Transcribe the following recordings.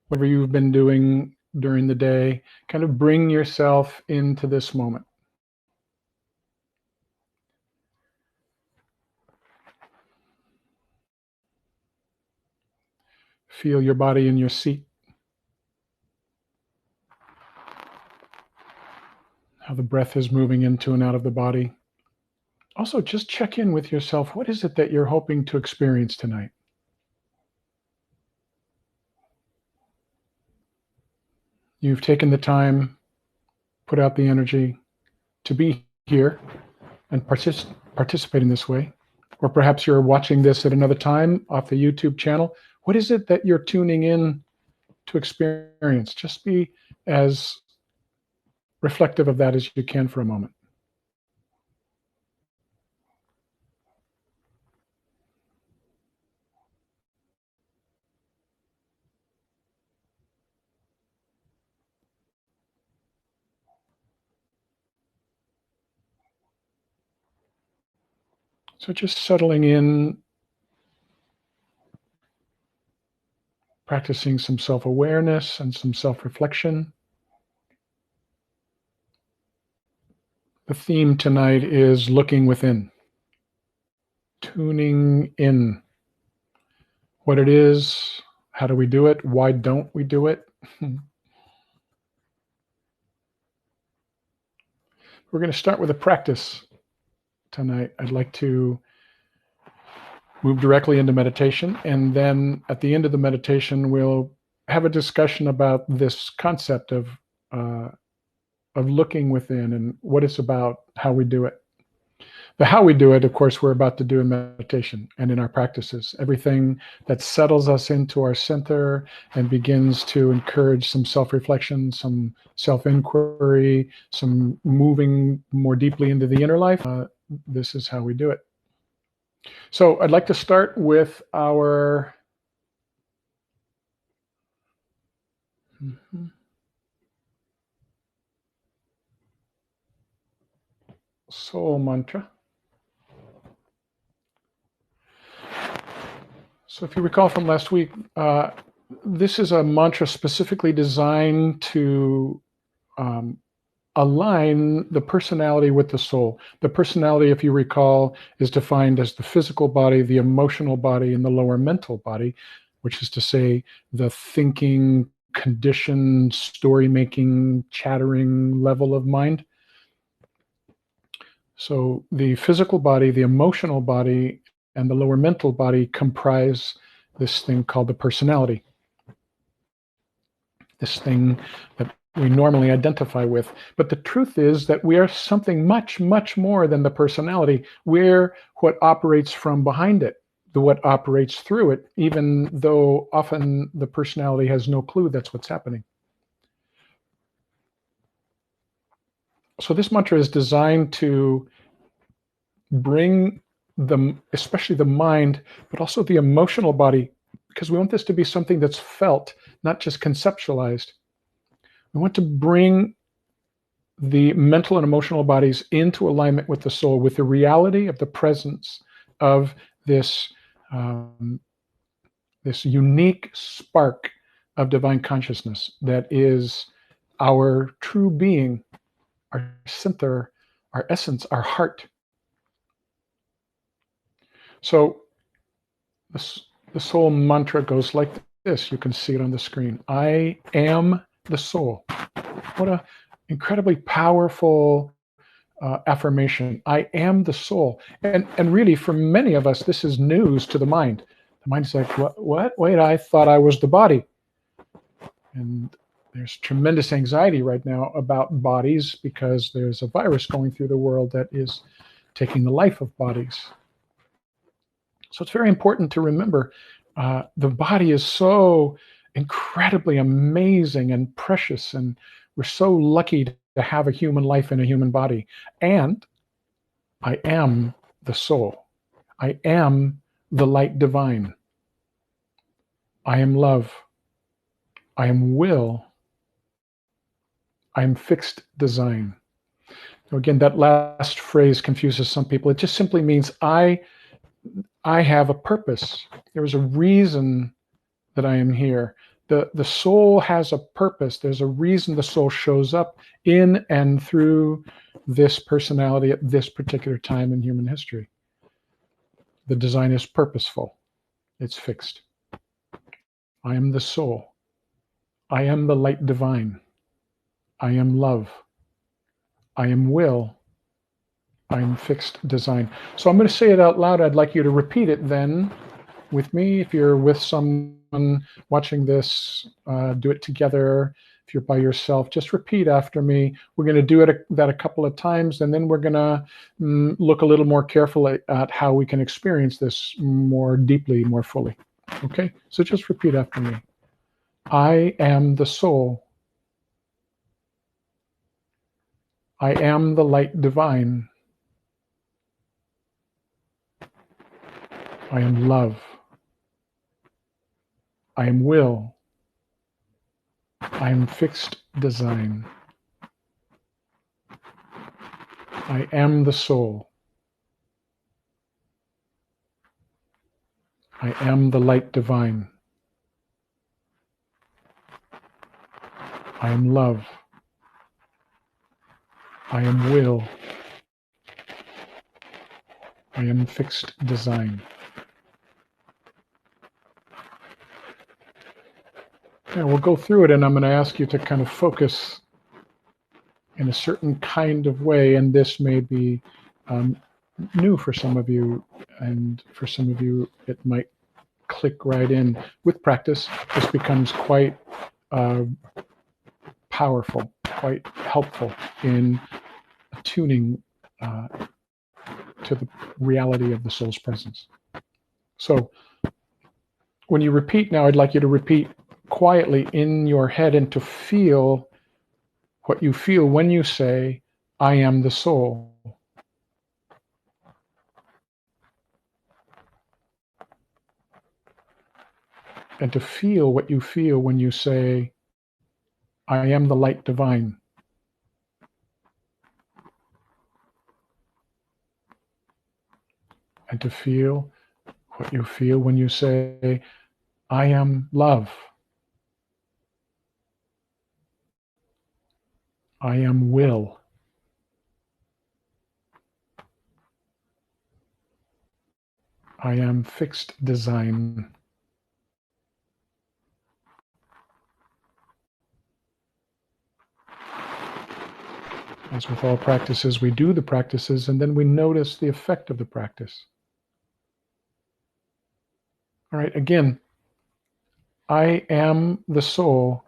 whatever you've been doing during the day, kind of bring yourself into this moment. Feel your body in your seat, how the breath is moving into and out of the body. Also, just check in with yourself. What is it that you're hoping to experience tonight? You've taken the time, put out the energy to be here and participate in this way. Or perhaps you're watching this at another time off the YouTube channel. What is it that you're tuning in to experience? Just be as reflective of that as you can for a moment. So just settling in, practicing some self-awareness and some self-reflection. The theme tonight is looking within, tuning in. What it is, how do we do it, why don't we do it? We're going to start with a practice tonight. I'd like to move directly into meditation, and then at the end of the meditation, we'll have a discussion about this concept of looking within and what it's about, how we do it. The how we do it, of course, we're about to do in meditation and in our practices. Everything that settles us into our center and begins to encourage some self-reflection, some self-inquiry, some moving more deeply into the inner life. This is how we do it. So I'd like to start with our soul mantra. So if you recall from last week, this is a mantra specifically designed to align the personality with the soul. The personality, if you recall, is defined as the physical body, the emotional body, and the lower mental body, which is to say the thinking, conditioned, story-making, chattering level of mind. So the physical body, the emotional body, and the lower mental body comprise this thing called the personality. This thing that we normally identify with. But the truth is that we are something much, much more than the personality. We're what operates from behind it, what operates through it, even though often the personality has no clue that's what's happening. So this mantra is designed to bring especially the mind, but also the emotional body, because we want this to be something that's felt, not just conceptualized. We want to bring the mental and emotional bodies into alignment with the soul, with the reality of the presence of this, this unique spark of divine consciousness that is our true being, our center, our essence, our heart. So the soul mantra goes like this. You can see it on the screen. I am the soul. What an incredibly powerful affirmation. I am the soul. And really, for many of us, this is news to the mind. The mind's like, what? Wait, I thought I was the body. And there's tremendous anxiety right now about bodies because there's a virus going through the world that is taking the life of bodies. So it's very important to remember the body is so incredibly amazing and precious, and we're so lucky to have a human life in a human body. And I am the soul. I am the light divine. I am love. I am will. I am fixed design. Now, again, that last phrase confuses some people. It just simply means I have a purpose. There is a reason that I am here. The soul has a purpose. There's a reason the soul shows up in and through this personality at this particular time in human history. The design is purposeful. It's fixed. I am the soul. I am the light divine. I am love. I am will. I am fixed design. So I'm going to say it out loud. I'd like you to repeat it then with me. If you're with someone watching this, do it together. If you're by yourself, just repeat after me. We're going to do that a couple of times, and then we're going to look a little more carefully at how we can experience this more deeply, more fully. Okay? So just repeat after me. I am the soul. I am the light divine. I am love. I am will. I am fixed design. I am the soul. I am the light divine. I am love. I am will. I am fixed design. Yeah, we'll go through it, and I'm going to ask you to kind of focus in a certain kind of way, and this may be new for some of you, and for some of you it might click right in. With practice, this becomes quite powerful, quite helpful in attuning to the reality of the soul's presence. So when you repeat now, I'd like you to repeat quietly in your head and to feel what you feel when you say, I am the soul. And to feel what you feel when you say, I am the light divine. And to feel what you feel when you say, I am love. I am will. I am fixed design. As with all practices, we do the practices and then we notice the effect of the practice. All right, again, I am the soul.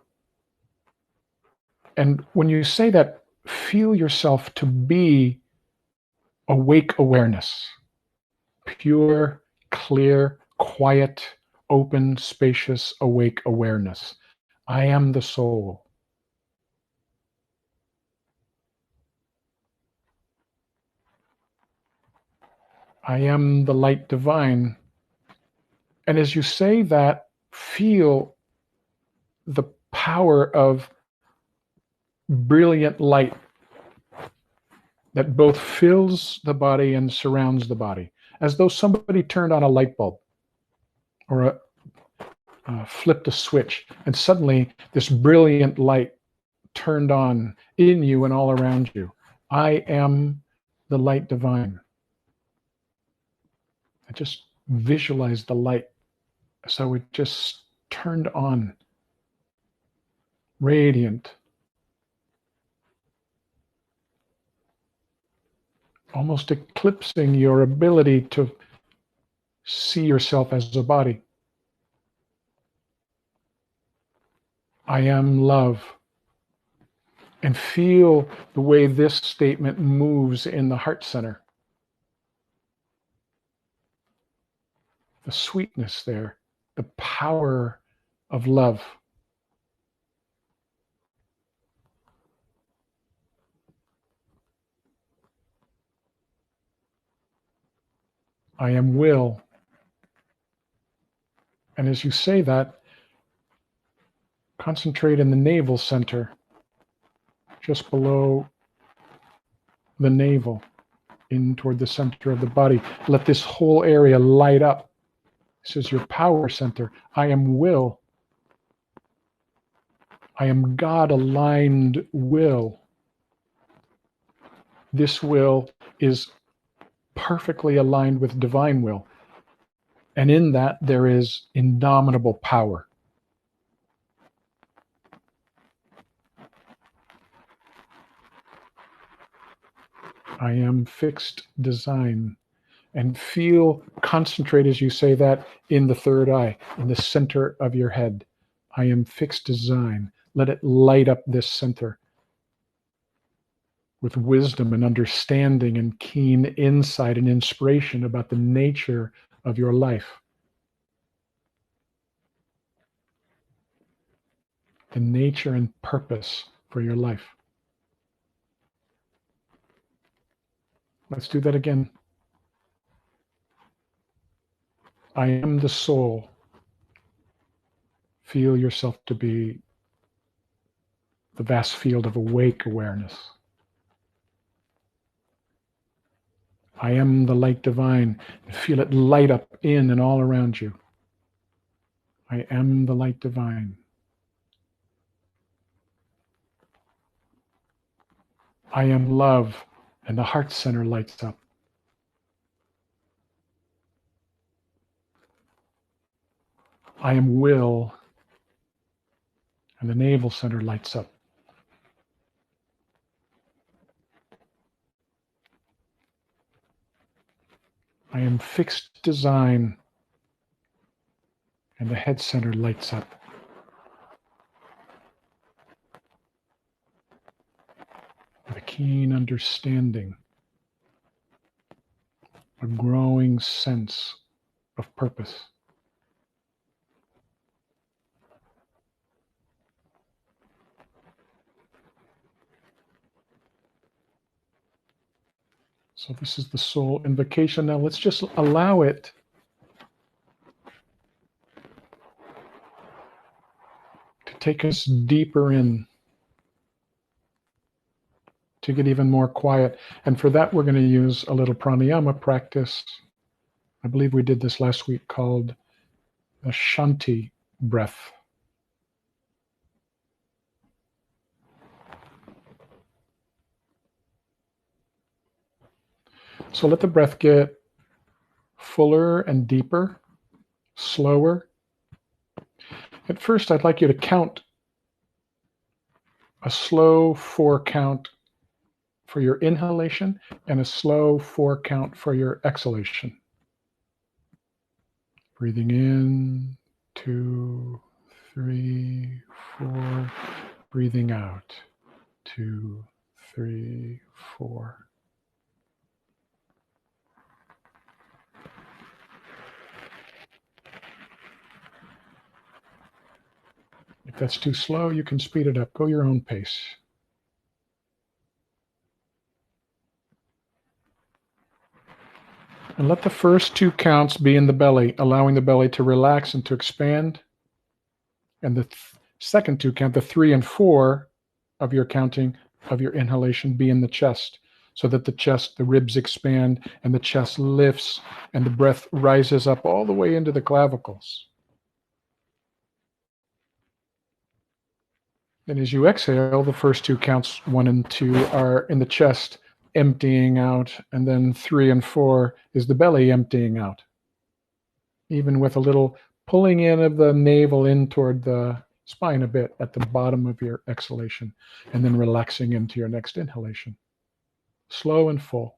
And when you say that, feel yourself to be awake awareness. Pure, clear, quiet, open, spacious, awake awareness. I am the soul. I am the light divine. And as you say that, feel the power of brilliant light that both fills the body and surrounds the body, as though somebody turned on a light bulb or flipped a switch, and suddenly this brilliant light turned on in you and all around you. I am the light divine. I just visualize the light. So it just turned on, radiant, almost eclipsing your ability to see yourself as a body. I am love. And feel the way this statement moves in the heart center. The sweetness there, the power of love. I am will. And as you say that, concentrate in the navel center, just below the navel, in toward the center of the body. Let this whole area light up. This is your power center. I am will. I am God-aligned will. This will is perfectly aligned with divine will. And in that, there is indomitable power. I am fixed design. And feel, concentrate as you say that in the third eye, in the center of your head. I am fixed design. Let it light up this center with wisdom and understanding and keen insight and inspiration about the nature of your life. The nature and purpose for your life. Let's do that again. I am the soul. Feel yourself to be the vast field of awake awareness. I am the light divine. Feel it light up in and all around you. I am the light divine. I am love, and the heart center lights up. I am will, and the navel center lights up. I am fixed design, and the head center lights up. With a keen understanding, a growing sense of purpose. So this is the soul invocation. Now let's just allow it to take us deeper in, to get even more quiet. And for that, we're going to use a little pranayama practice. I believe we did this last week, called the Shanti breath. So let the breath get fuller and deeper, slower. At first, I'd like you to count a slow 4 count for your inhalation and a slow 4 count for your exhalation. Breathing in, 2, 3, 4. Breathing out, 2, 3, 4. If that's too slow, you can speed it up. Go your own pace. And let the first 2 counts be in the belly, allowing the belly to relax and to expand. And the second 2 count, the 3 and 4 of your counting of your inhalation, be in the chest, so that the chest, the ribs expand and the chest lifts and the breath rises up all the way into the clavicles. And as you exhale, the first 2 counts, 1 and 2, are in the chest, emptying out, and then 3 and 4 is the belly emptying out. Even with a little pulling in of the navel in toward the spine a bit at the bottom of your exhalation, and then relaxing into your next inhalation. Slow and full.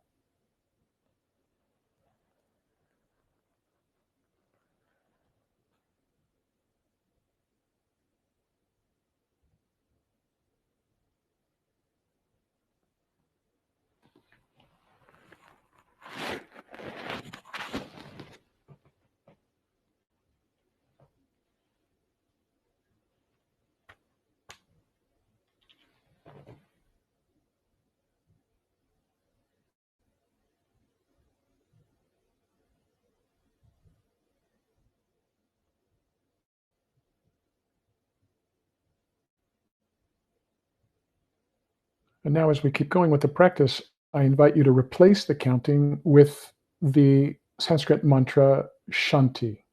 And now, as we keep going with the practice, I invite you to replace the counting with the Sanskrit mantra Shanti.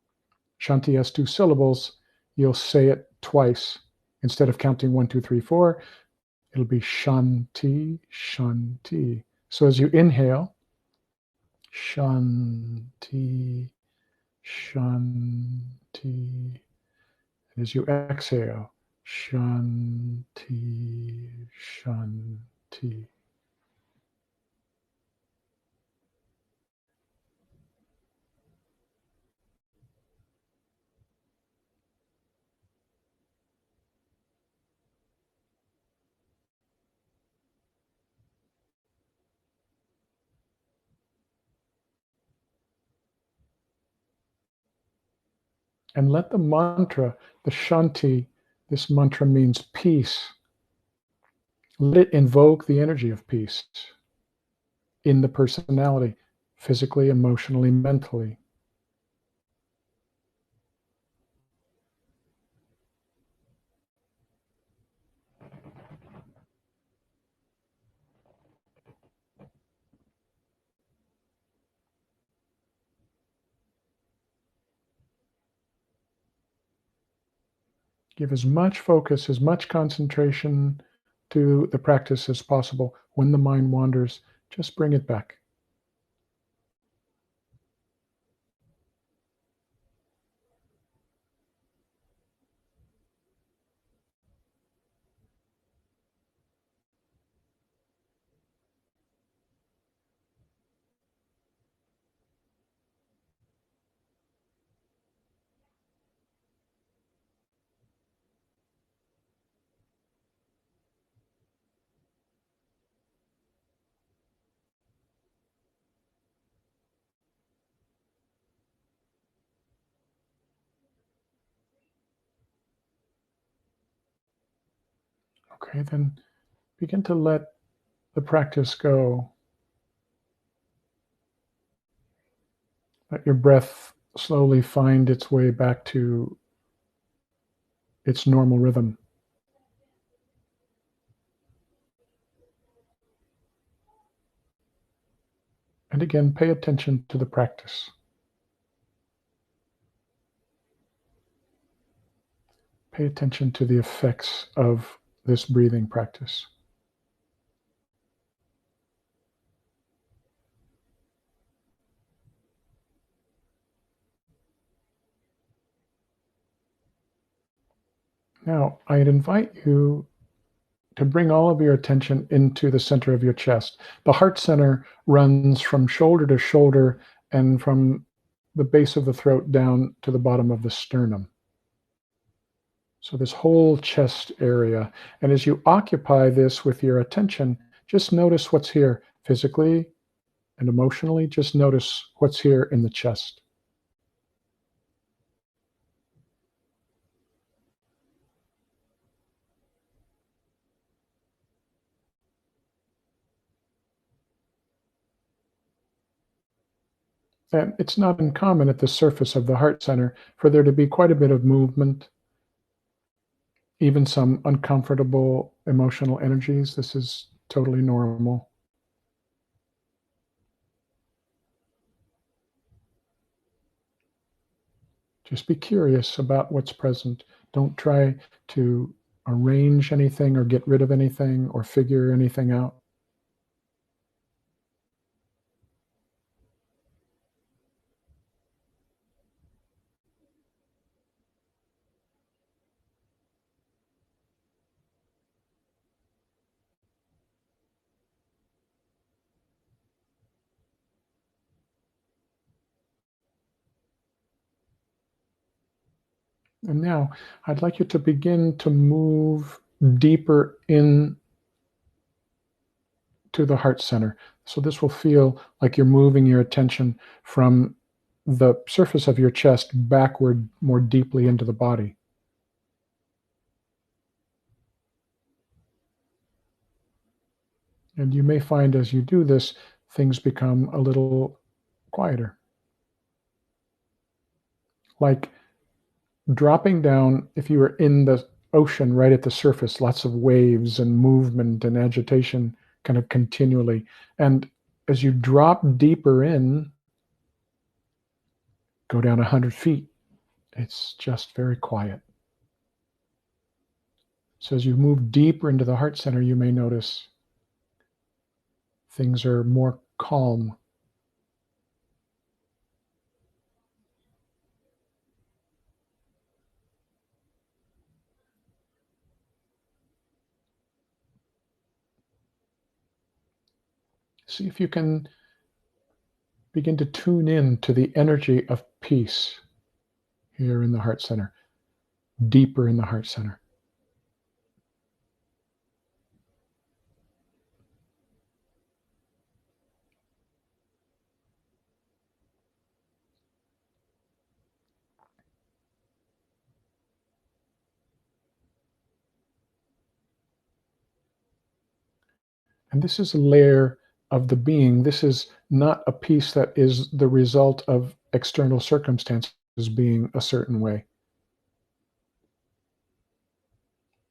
Shanti has 2 syllables. You'll say it twice instead of counting 1, 2, 3, 4, it'll be shanti, shanti. So as you inhale, shanti, shanti. As you exhale, shanti, shanti. And let the mantra, the shanti, this mantra means peace. Let it invoke the energy of peace in the personality, physically, emotionally, mentally. Give as much focus, as much concentration to the practice as possible. When the mind wanders, just bring it back. Okay, then begin to let the practice go. Let your breath slowly find its way back to its normal rhythm. And again, pay attention to the practice. Pay attention to the effects of this breathing practice. Now, I'd invite you to bring all of your attention into the center of your chest. The heart center runs from shoulder to shoulder and from the base of the throat down to the bottom of the sternum. So, this whole chest area. And as you occupy this with your attention, just notice what's here physically and emotionally. Just notice what's here in the chest. And it's not uncommon at the surface of the heart center for there to be quite a bit of movement, even some uncomfortable emotional energies. This is totally normal. Just be curious about what's present. Don't try to arrange anything or get rid of anything or figure anything out. And now I'd like you to begin to move deeper in to the heart center. So this will feel like you're moving your attention from the surface of your chest backward more deeply into the body. And you may find as you do this, things become a little quieter. Like dropping down, if you were in the ocean right at the surface, lots of waves and movement and agitation kind of continually. And as you drop deeper in, go down 100 feet, it's just very quiet. So as you move deeper into the heart center, you may notice things are more calm. See if you can begin to tune in to the energy of peace here in the heart center, deeper in the heart center. And this is a layer of the being. This is not a peace that is the result of external circumstances being a certain way.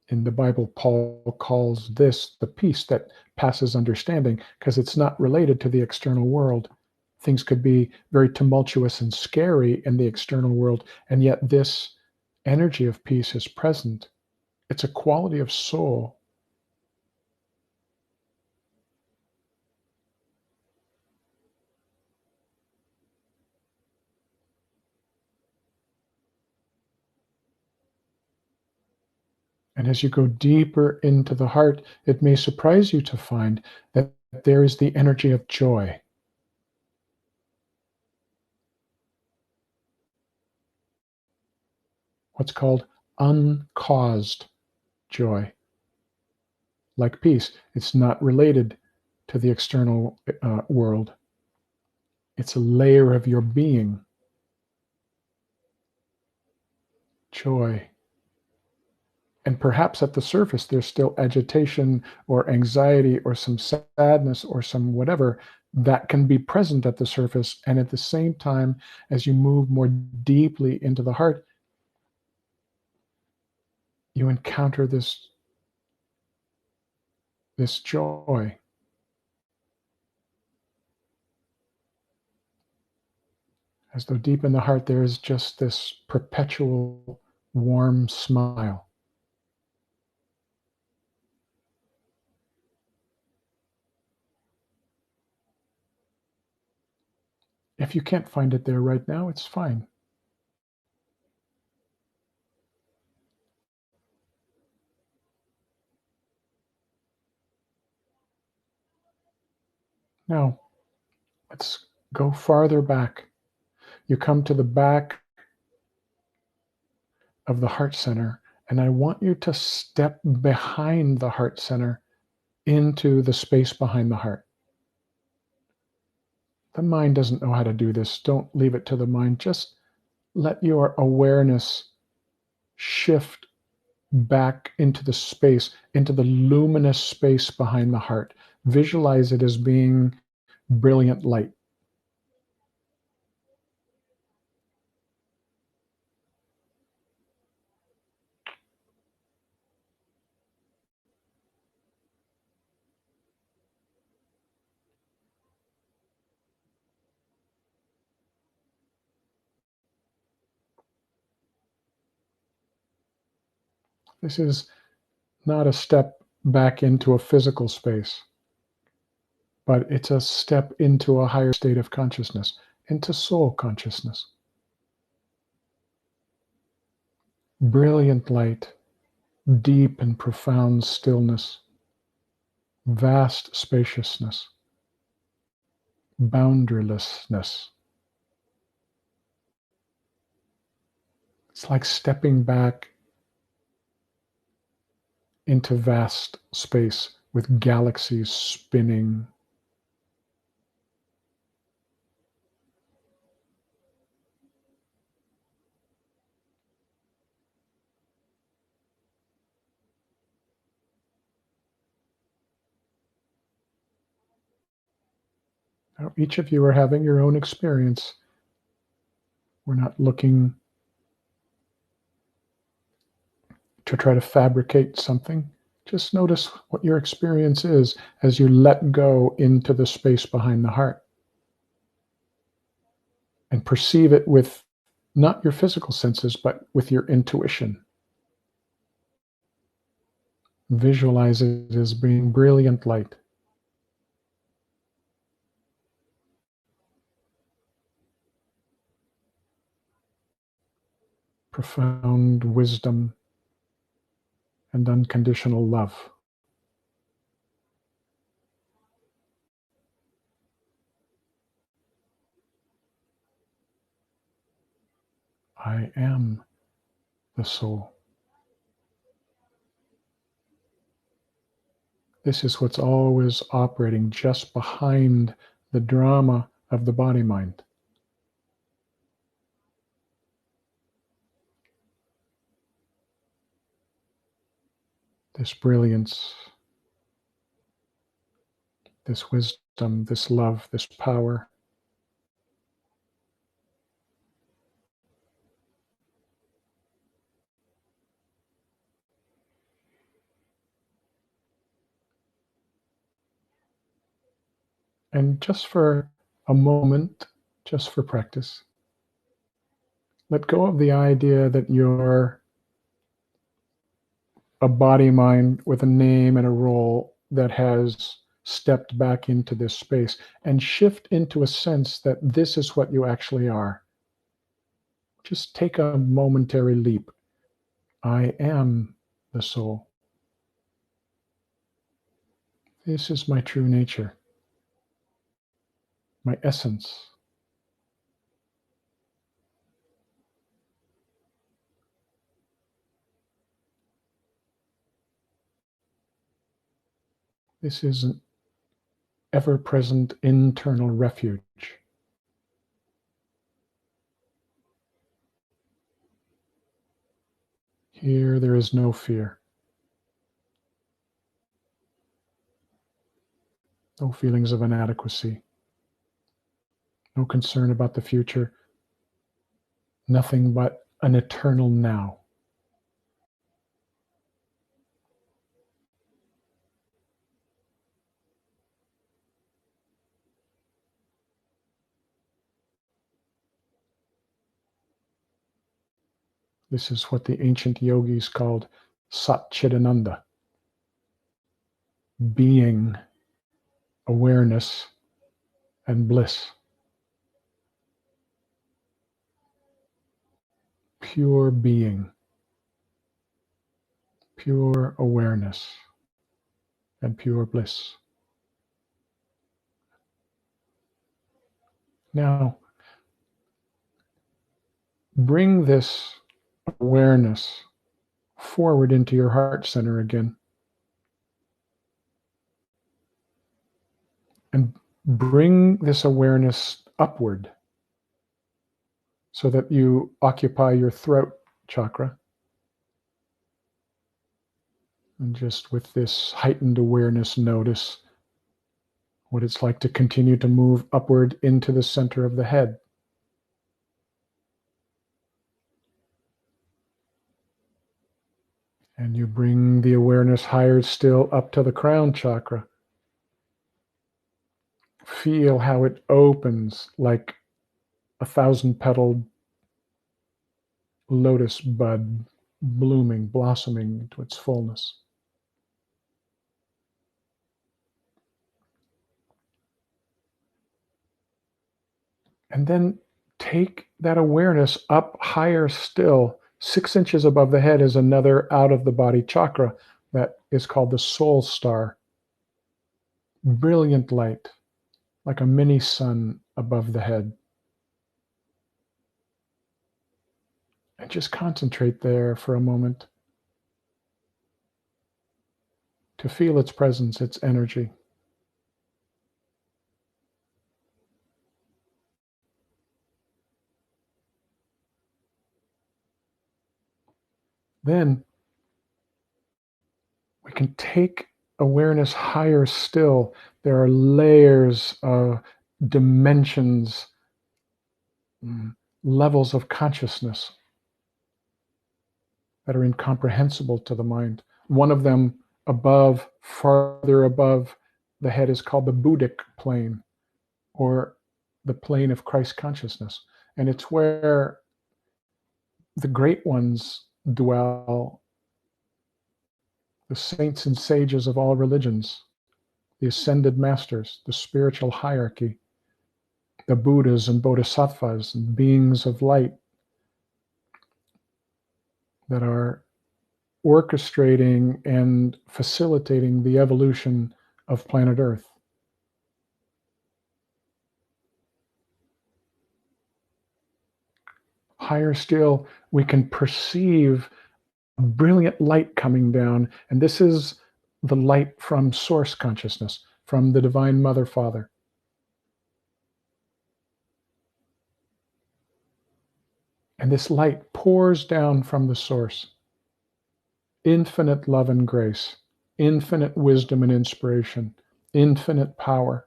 In the Bible, Paul calls this the peace that passes understanding because it's not related to the external world. Things could be very tumultuous and scary in the external world, and yet this energy of peace is present. It's a quality of soul. And as you go deeper into the heart, it may surprise you to find that there is the energy of joy. What's called uncaused joy. Like peace, it's not related to the external world. It's a layer of your being. Joy. And perhaps at the surface, there's still agitation or anxiety or some sadness or some whatever that can be present at the surface. And at the same time, as you move more deeply into the heart, you encounter this joy. As though deep in the heart, there is just this perpetual warm smile. If you can't find it there right now, it's fine. Now, let's go farther back. You come to the back of the heart center, and I want you to step behind the heart center into the space behind the heart. The mind doesn't know how to do this. Don't leave it to the mind. Just let your awareness shift back into the space, into the luminous space behind the heart. Visualize it as being brilliant light. This is not a step back into a physical space, but it's a step into a higher state of consciousness, into soul consciousness. Brilliant light, deep and profound stillness, vast spaciousness, boundarylessness. It's like stepping back into vast space with galaxies spinning. Now, each of you are having your own experience. We're not looking to try to fabricate something. Just notice what your experience is as you let go into the space behind the heart. And perceive it with not your physical senses, but with your intuition. Visualize it as being brilliant light. Profound wisdom and unconditional love. I am the soul. This is what's always operating just behind the drama of the body-mind. This brilliance, this wisdom, this love, this power. And just for a moment, just for practice, let go of the idea that you're a body mind with a name and a role that has stepped back into this space, and shift into a sense that this is what you actually are. Just take a momentary leap. I am the soul. This is my true nature, my essence. This is an ever-present internal refuge. Here there is no fear, no feelings of inadequacy, no concern about the future, nothing but an eternal now. This is what the ancient yogis called Satchidananda, being, awareness, and bliss. Pure being, pure awareness, and pure bliss. Now, bring this awareness forward into your heart center again. And bring this awareness upward so that you occupy your throat chakra. And just with this heightened awareness, notice what it's like to continue to move upward into the center of the head. And you bring the awareness higher still up to the crown chakra. Feel how it opens like a 1,000-petaled lotus bud, blooming, blossoming into its fullness. And then take that awareness up higher still. 6 inches above the head is another out-of-the-body chakra that is called the soul star. Brilliant light, like a mini sun above the head. And just concentrate there for a moment to feel its presence, its energy. Then we can take awareness higher still. There are layers, dimensions, levels of consciousness that are incomprehensible to the mind. One of them above, farther above the head, is called the Buddhic plane, or the plane of Christ consciousness. And it's where the great ones dwell the saints and sages of all religions, the ascended masters, the spiritual hierarchy, the Buddhas and Bodhisattvas and beings of light that are orchestrating and facilitating the evolution of planet Earth. Higher still, we can perceive a brilliant light coming down, and this is the light from source consciousness, from the Divine Mother Father. And this light pours down from the source. Infinite love and grace, infinite wisdom and inspiration, infinite power.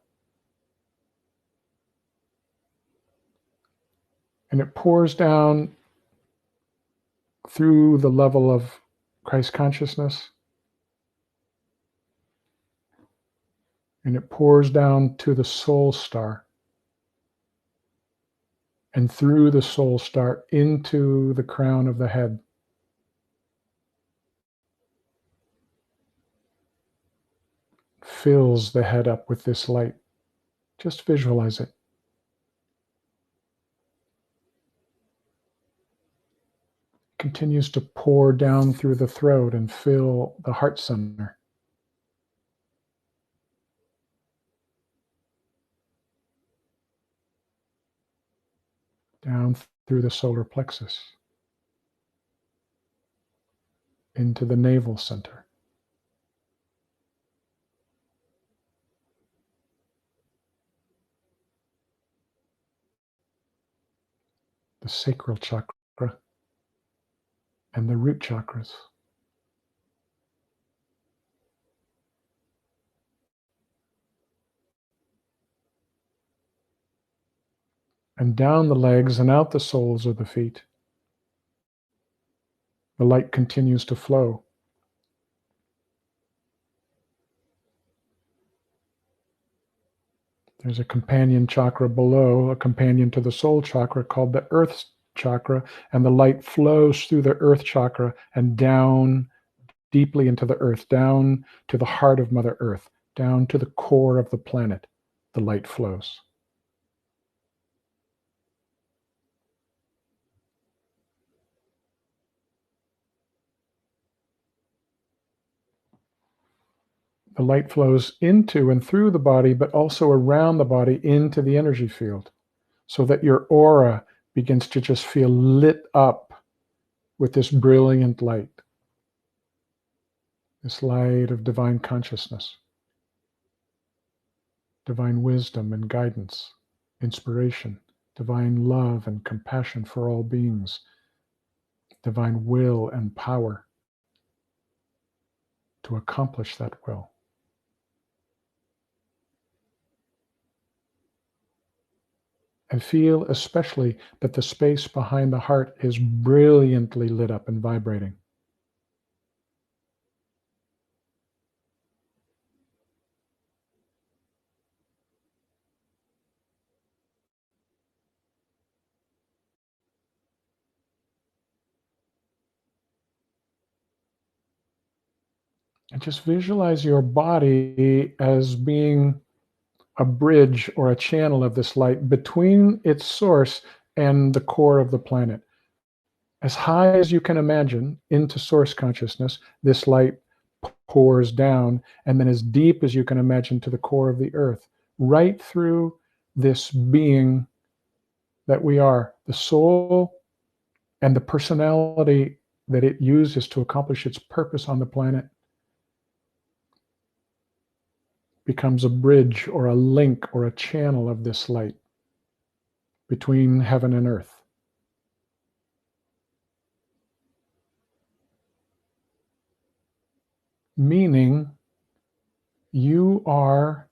And it pours down through the level of Christ consciousness. And it pours down to the soul star. And through the soul star into the crown of the head. Fills the head up with this light. Just visualize it. Continues to pour down through the throat and fill the heart center. Down through the solar plexus. Into the navel center. The sacral chakra and the root chakras. And down the legs and out the soles of the feet. The light continues to flow. There's a companion chakra below, a companion to the soul chakra called the earth chakra, and the light flows through the earth chakra and down deeply into the earth, down to the heart of Mother Earth, down to the core of the planet. The light flows. The light flows into and through the body, but also around the body into the energy field, so that your aura begins to just feel lit up with this brilliant light, this light of divine consciousness, divine wisdom and guidance, inspiration, divine love and compassion for all beings, divine will and power to accomplish that will. And feel especially that the space behind the heart is brilliantly lit up and vibrating. And just visualize your body as being a bridge or a channel of this light between its source and the core of the planet. As high as you can imagine into source consciousness, this light pours down, and then as deep as you can imagine to the core of the earth, right through this being that we are, the soul and the personality that it uses to accomplish its purpose on the planet becomes a bridge or a link or a channel of this light between heaven and earth. Meaning, you are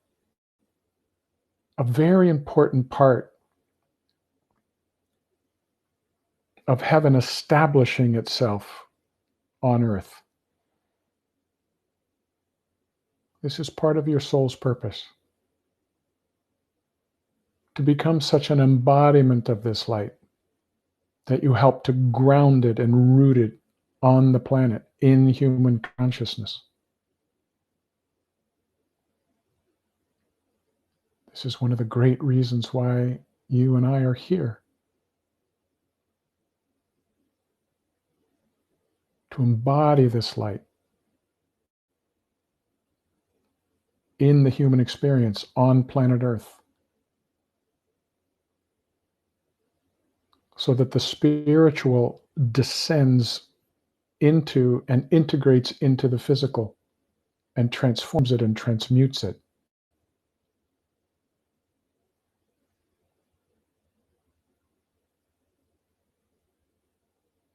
a very important part of heaven establishing itself on earth. This is part of your soul's purpose. To become such an embodiment of this light that you help to ground it and root it on the planet in human consciousness. This is one of the great reasons why you and I are here. To embody this light in the human experience on planet Earth, so that the spiritual descends into and integrates into the physical and transforms it and transmutes it.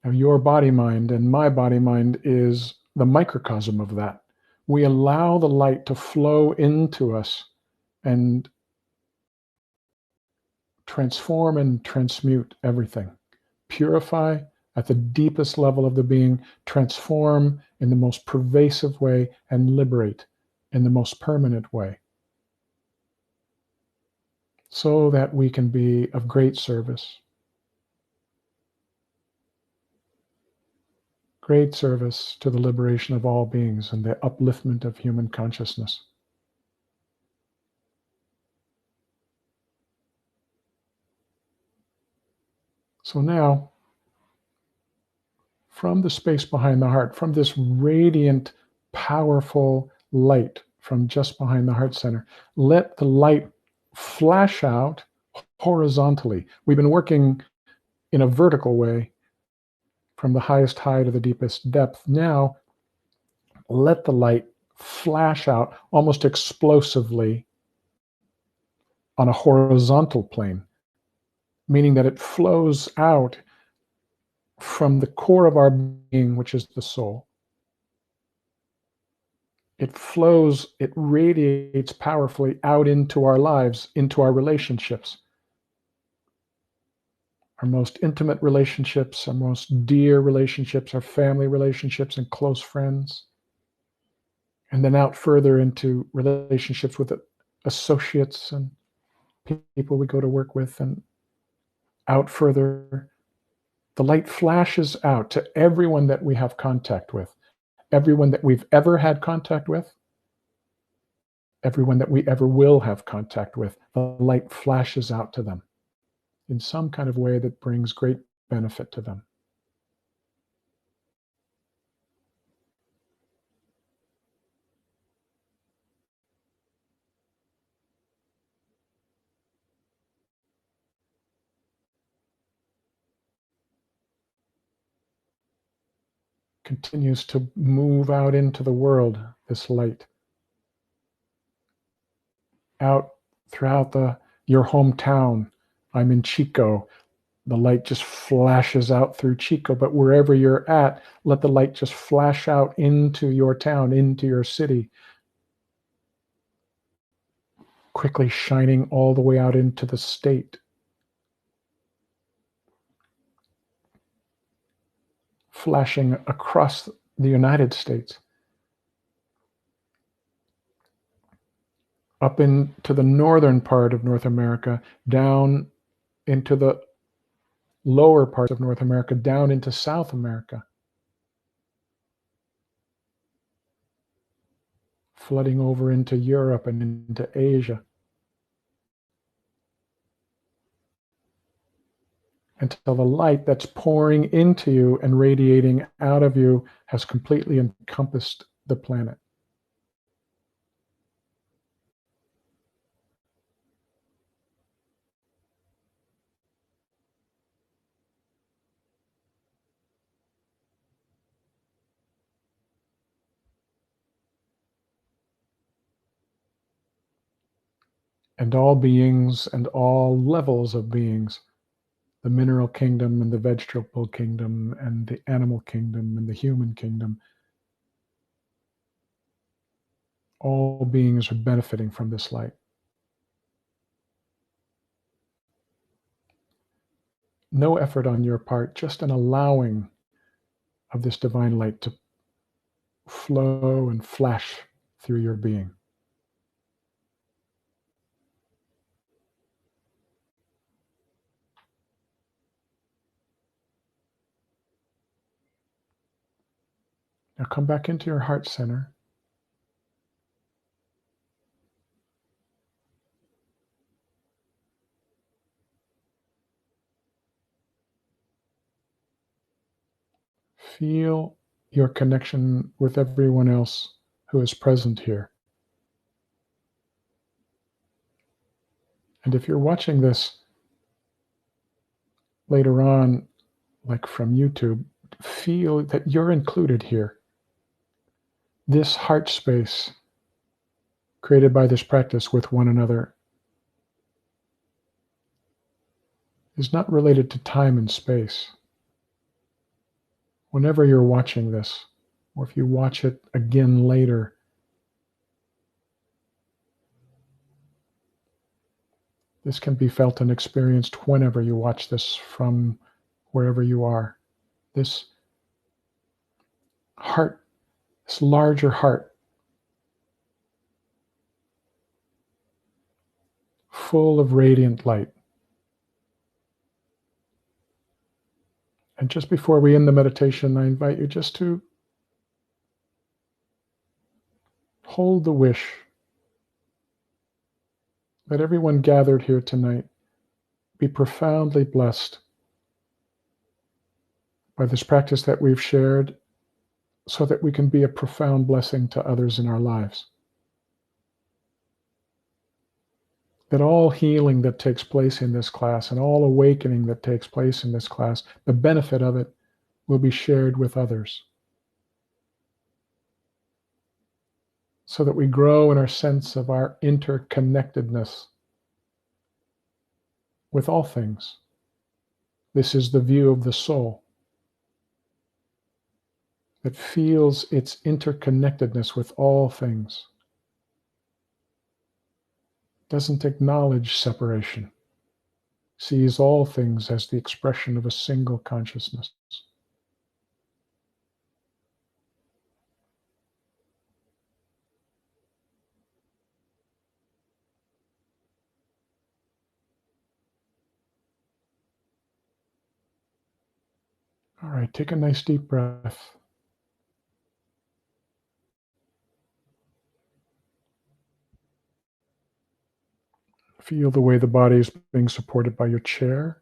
Now, your body mind and my body mind is the microcosm of that. We allow the light to flow into us and transform and transmute everything. Purify at the deepest level of the being, transform in the most pervasive way, and liberate in the most permanent way, so that we can be of great service. Great service to the liberation of all beings and the upliftment of human consciousness. So now, from the space behind the heart, from this radiant, powerful light from just behind the heart center, let the light flash out horizontally. We've been working in a vertical way from the highest high to the deepest depth. Now, let the light flash out almost explosively on a horizontal plane, meaning that it flows out from the core of our being, which is the soul. It flows, it radiates powerfully out into our lives, into our relationships, our most intimate relationships, our most dear relationships, our family relationships, and close friends. And then out further into relationships with associates and people we go to work with, and out further. The light flashes out to everyone that we have contact with, everyone that we've ever had contact with, everyone that we ever will have contact with. The light flashes out to them in some kind of way that brings great benefit to them. Continues to move out into the world, this light. Out throughout your hometown. I'm in Chico. The light just flashes out through Chico, but wherever you're at, let the light just flash out into your town, into your city, quickly shining all the way out into the state. Flashing across the United States, up into the northern part of North America, down into the lower parts of North America, down into South America, flooding over into Europe and into Asia, until the light that's pouring into you and radiating out of you has completely encompassed the planet. And all beings and all levels of beings, the mineral kingdom and the vegetable kingdom and the animal kingdom and the human kingdom, all beings are benefiting from this light. No effort on your part, just an allowing of this divine light to flow and flash through your being. Now come back into your heart center. Feel your connection with everyone else who is present here. And if you're watching this later on, like from YouTube, feel that you're included here. This heart space created by this practice with one another is not related to time and space. Whenever you're watching this, or if you watch it again later, this can be felt and experienced whenever you watch this from wherever you are. This heart, this larger heart, full of radiant light. And just before we end the meditation, I invite you just to hold the wish that everyone gathered here tonight be profoundly blessed by this practice that we've shared, so that we can be a profound blessing to others in our lives. That all healing that takes place in this class and all awakening that takes place in this class, the benefit of it will be shared with others, so that we grow in our sense of our interconnectedness with all things. This is the view of the soul that feels its interconnectedness with all things, doesn't acknowledge separation, sees all things as the expression of a single consciousness. All right, take a nice deep breath. Feel the way the body is being supported by your chair.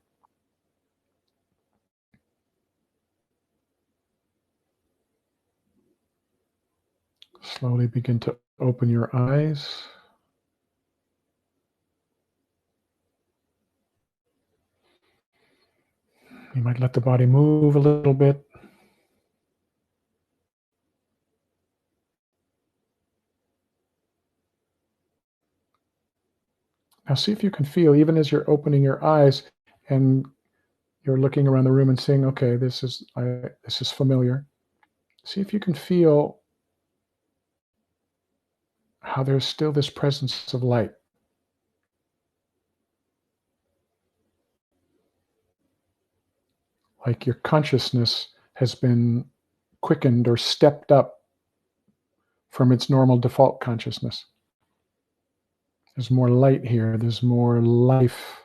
Slowly begin to open your eyes. You might let the body move a little bit. Now see if you can feel, even as you're opening your eyes and you're looking around the room and saying, okay, this is familiar. See if you can feel how there's still this presence of light. Like your consciousness has been quickened or stepped up from its normal default consciousness. There's more light here. There's more life.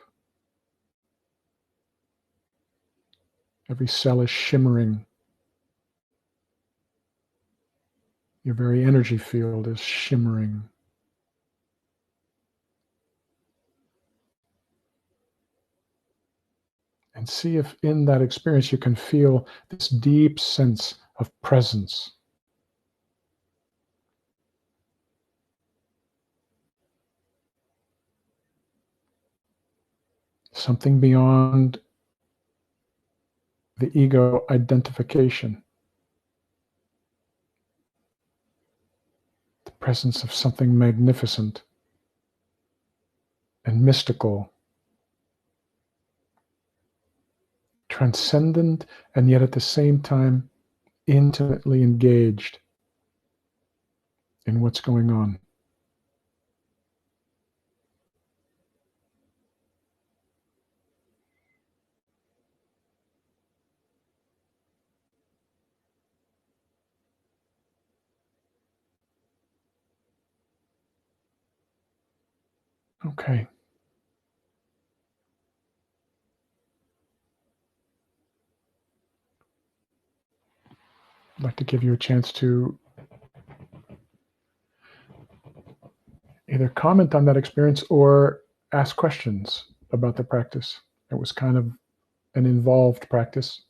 Every cell is shimmering. Your very energy field is shimmering. And see if in that experience you can feel this deep sense of presence. Something beyond the ego identification. The presence of something magnificent and mystical, transcendent, and yet at the same time intimately engaged in what's going on. Okay. I'd like to give you a chance to either comment on that experience or ask questions about the practice. It was kind of an involved practice.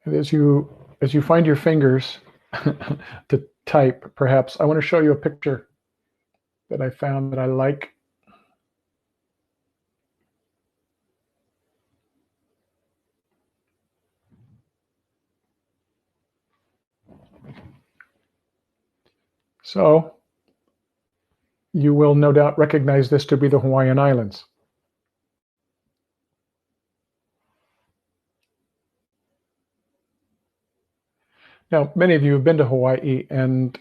And as you find your fingers to type, perhaps I want to show you a picture that I found that I like. So you will no doubt recognize this to be the Hawaiian Islands. Now, many of you have been to Hawaii, and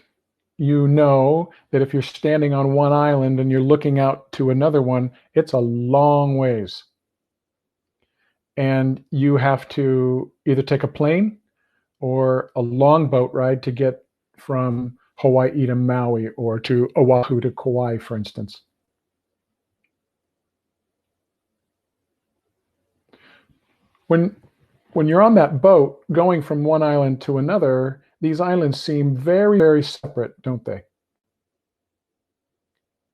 you know that if you're standing on one island and you're looking out to another one, it's a long ways. And you have to either take a plane or a long boat ride to get from Hawaii to Maui or to Oahu to Kauai, for instance. When you're on that boat going from one island to another, these islands seem very, very separate, don't they?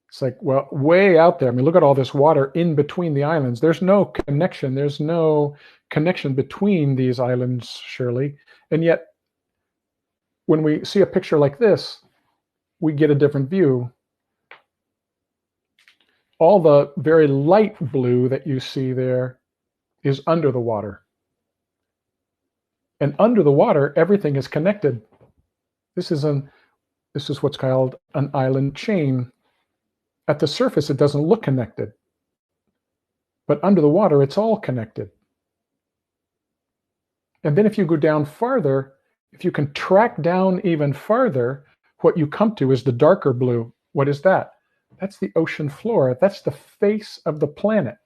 It's like, well, way out there. I mean, look at all this water in between the islands. There's no connection. There's no connection between these islands, surely. And yet, when we see a picture like this, we get a different view. All the very light blue that you see there is under the water. And under the water, everything is connected. This is what's called an island chain. At the surface, it doesn't look connected. But under the water, it's all connected. And then if you go down farther, if you can track down even farther, what you come to is the darker blue. What is that? That's the ocean floor. That's the face of the planet.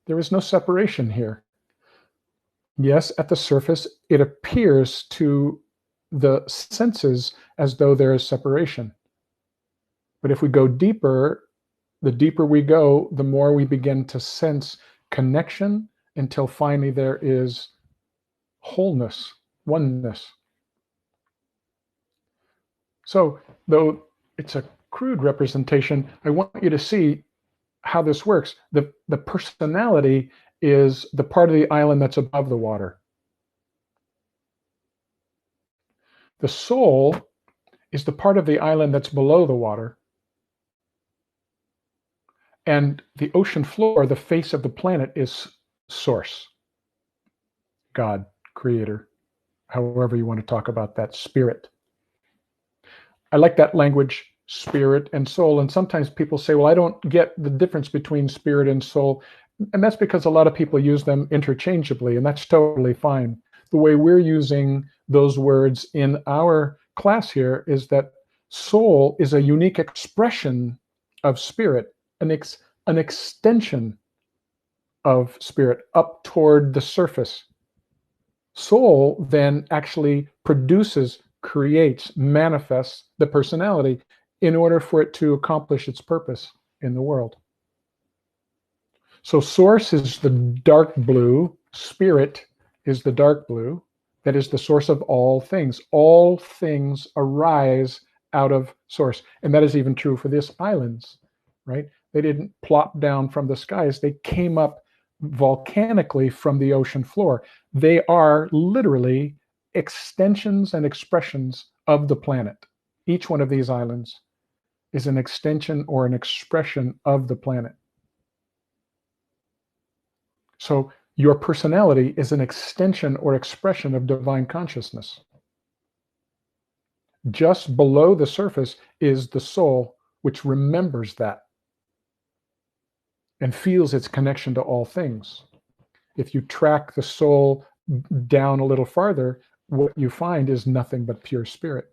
There is no separation here. Yes, at the surface, it appears to the senses as though there is separation. But if we go deeper, the deeper we go, the more we begin to sense connection until finally there is wholeness, oneness. So, though it's a crude representation, I want you to see how this works. The personality is the part of the island that's above the water. The soul is the part of the island that's below the water. And the ocean floor, the face of the planet, is source, God, creator, however you want to talk about that, spirit. I like that language, spirit and soul. And sometimes people say, well, I don't get the difference between spirit and soul. And that's because a lot of people use them interchangeably, and that's totally fine. The way we're using those words in our class here is that soul is a unique expression of spirit, an extension of spirit up toward the surface. Soul then actually produces, creates, manifests the personality in order for it to accomplish its purpose in the world. So source is the dark blue, spirit is the dark blue, that is the source of all things. All things arise out of source. And that is even true for these islands, right? They didn't plop down from the skies. They came up volcanically from the ocean floor. They are literally extensions and expressions of the planet. Each one of these islands is an extension or an expression of the planet. So your personality is an extension or expression of divine consciousness. Just below the surface is the soul, which remembers that and feels its connection to all things. If you track the soul down a little farther, what you find is nothing but pure spirit.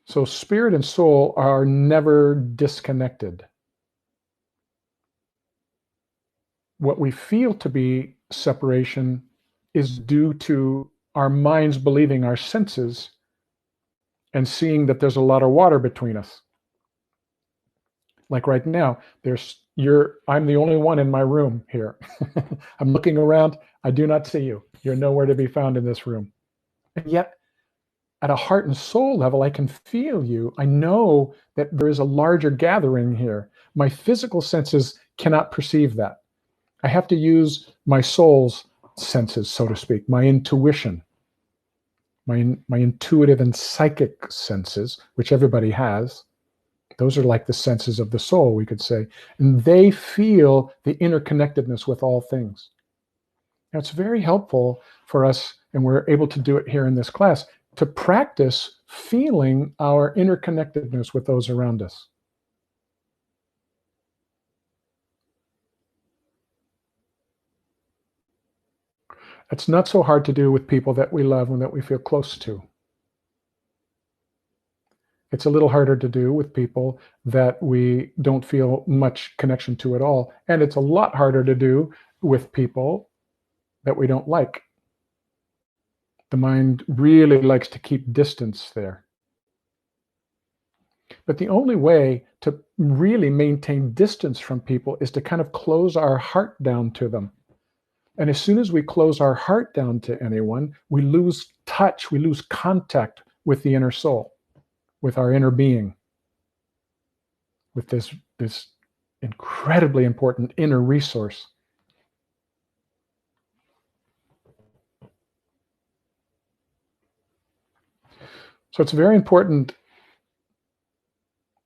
So spirit and soul are never disconnected. What we feel to be separation is due to our minds believing our senses and seeing that there's a lot of water between us. Like right now, I'm the only one in my room here. I'm looking around, I do not see you. You're nowhere to be found in this room. And yet, at a heart and soul level, I can feel you. I know that there is a larger gathering here, My physical senses cannot perceive that. I have to use my soul's senses, so to speak, my intuition, my intuitive and psychic senses, which everybody has. Those are like the senses of the soul, we could say. And they feel the interconnectedness with all things. Now, it's very helpful for us, and we're able to do it here in this class, to practice feeling our interconnectedness with those around us. It's not so hard to do with people that we love and that we feel close to. It's a little harder to do with people that we don't feel much connection to at all. And it's a lot harder to do with people that we don't like. The mind really likes to keep distance there. But the only way to really maintain distance from people is to kind of close our heart down to them. And as soon as we close our heart down to anyone, we lose touch, we lose contact with the inner soul, with our inner being, with this incredibly important inner resource. So it's very important,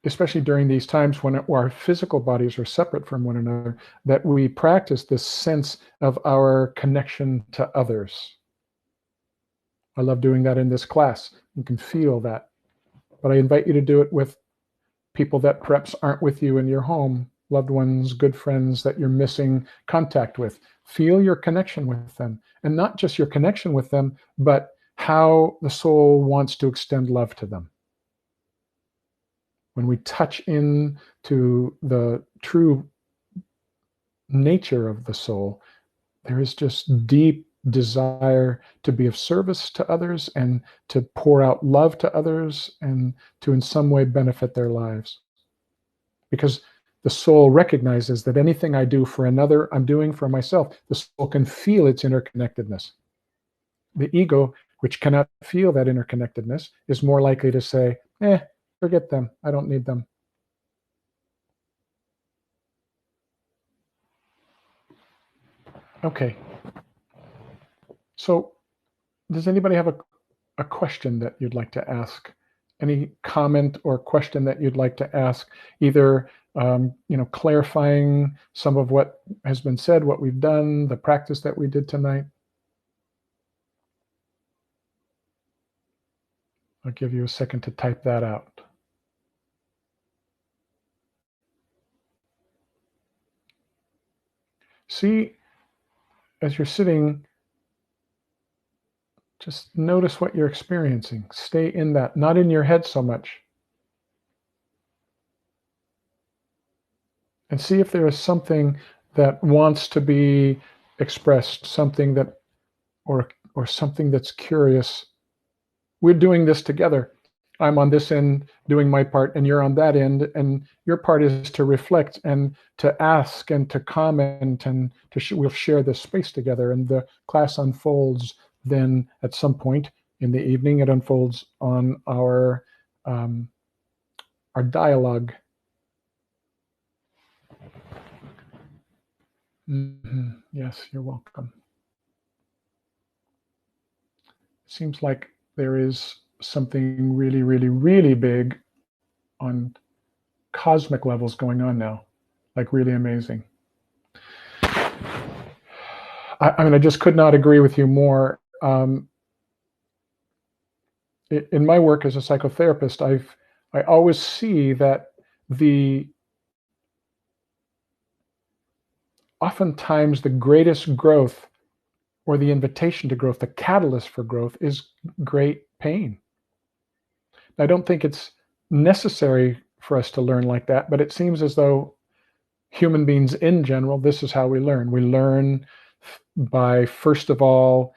especially during these times when our physical bodies are separate from one another, that we practice this sense of our connection to others. I love doing that in this class. You can feel that. But I invite you to do it with people that perhaps aren't with you in your home, loved ones, good friends that you're missing contact with. Feel your connection with them. And not just your connection with them, but how the soul wants to extend love to them. When we touch into the true nature of the soul, there is just deep desire to be of service to others and to pour out love to others and to in some way benefit their lives. Because the soul recognizes that anything I do for another, I'm doing for myself. The soul can feel its interconnectedness. The ego, which cannot feel that interconnectedness, is more likely to say, forget them, I don't need them. Okay. So does anybody have a question that you'd like to ask? Any comment or question that you'd like to ask, either clarifying some of what has been said, what we've done, the practice that we did tonight? I'll give you a second to type that out. See, as you're sitting, just notice what you're experiencing. Stay in that, not in your head so much. And see if there is something that wants to be expressed, something that, or something that's curious. We're doing this together. I'm on this end doing my part, and you're on that end, and your part is to reflect and to ask and to comment, and we'll share this space together. And the class unfolds then at some point in the evening. It unfolds on our dialogue. Yes, you're welcome. It seems like there is something really, really, really big on cosmic levels going on now, like really amazing. I mean, I just could not agree with you more. In my work as a psychotherapist, I always see that oftentimes the greatest growth, or the invitation to growth, the catalyst for growth, is great pain. I don't think it's necessary for us to learn like that, but it seems as though human beings in general, this is how we learn. We learn by, first of all,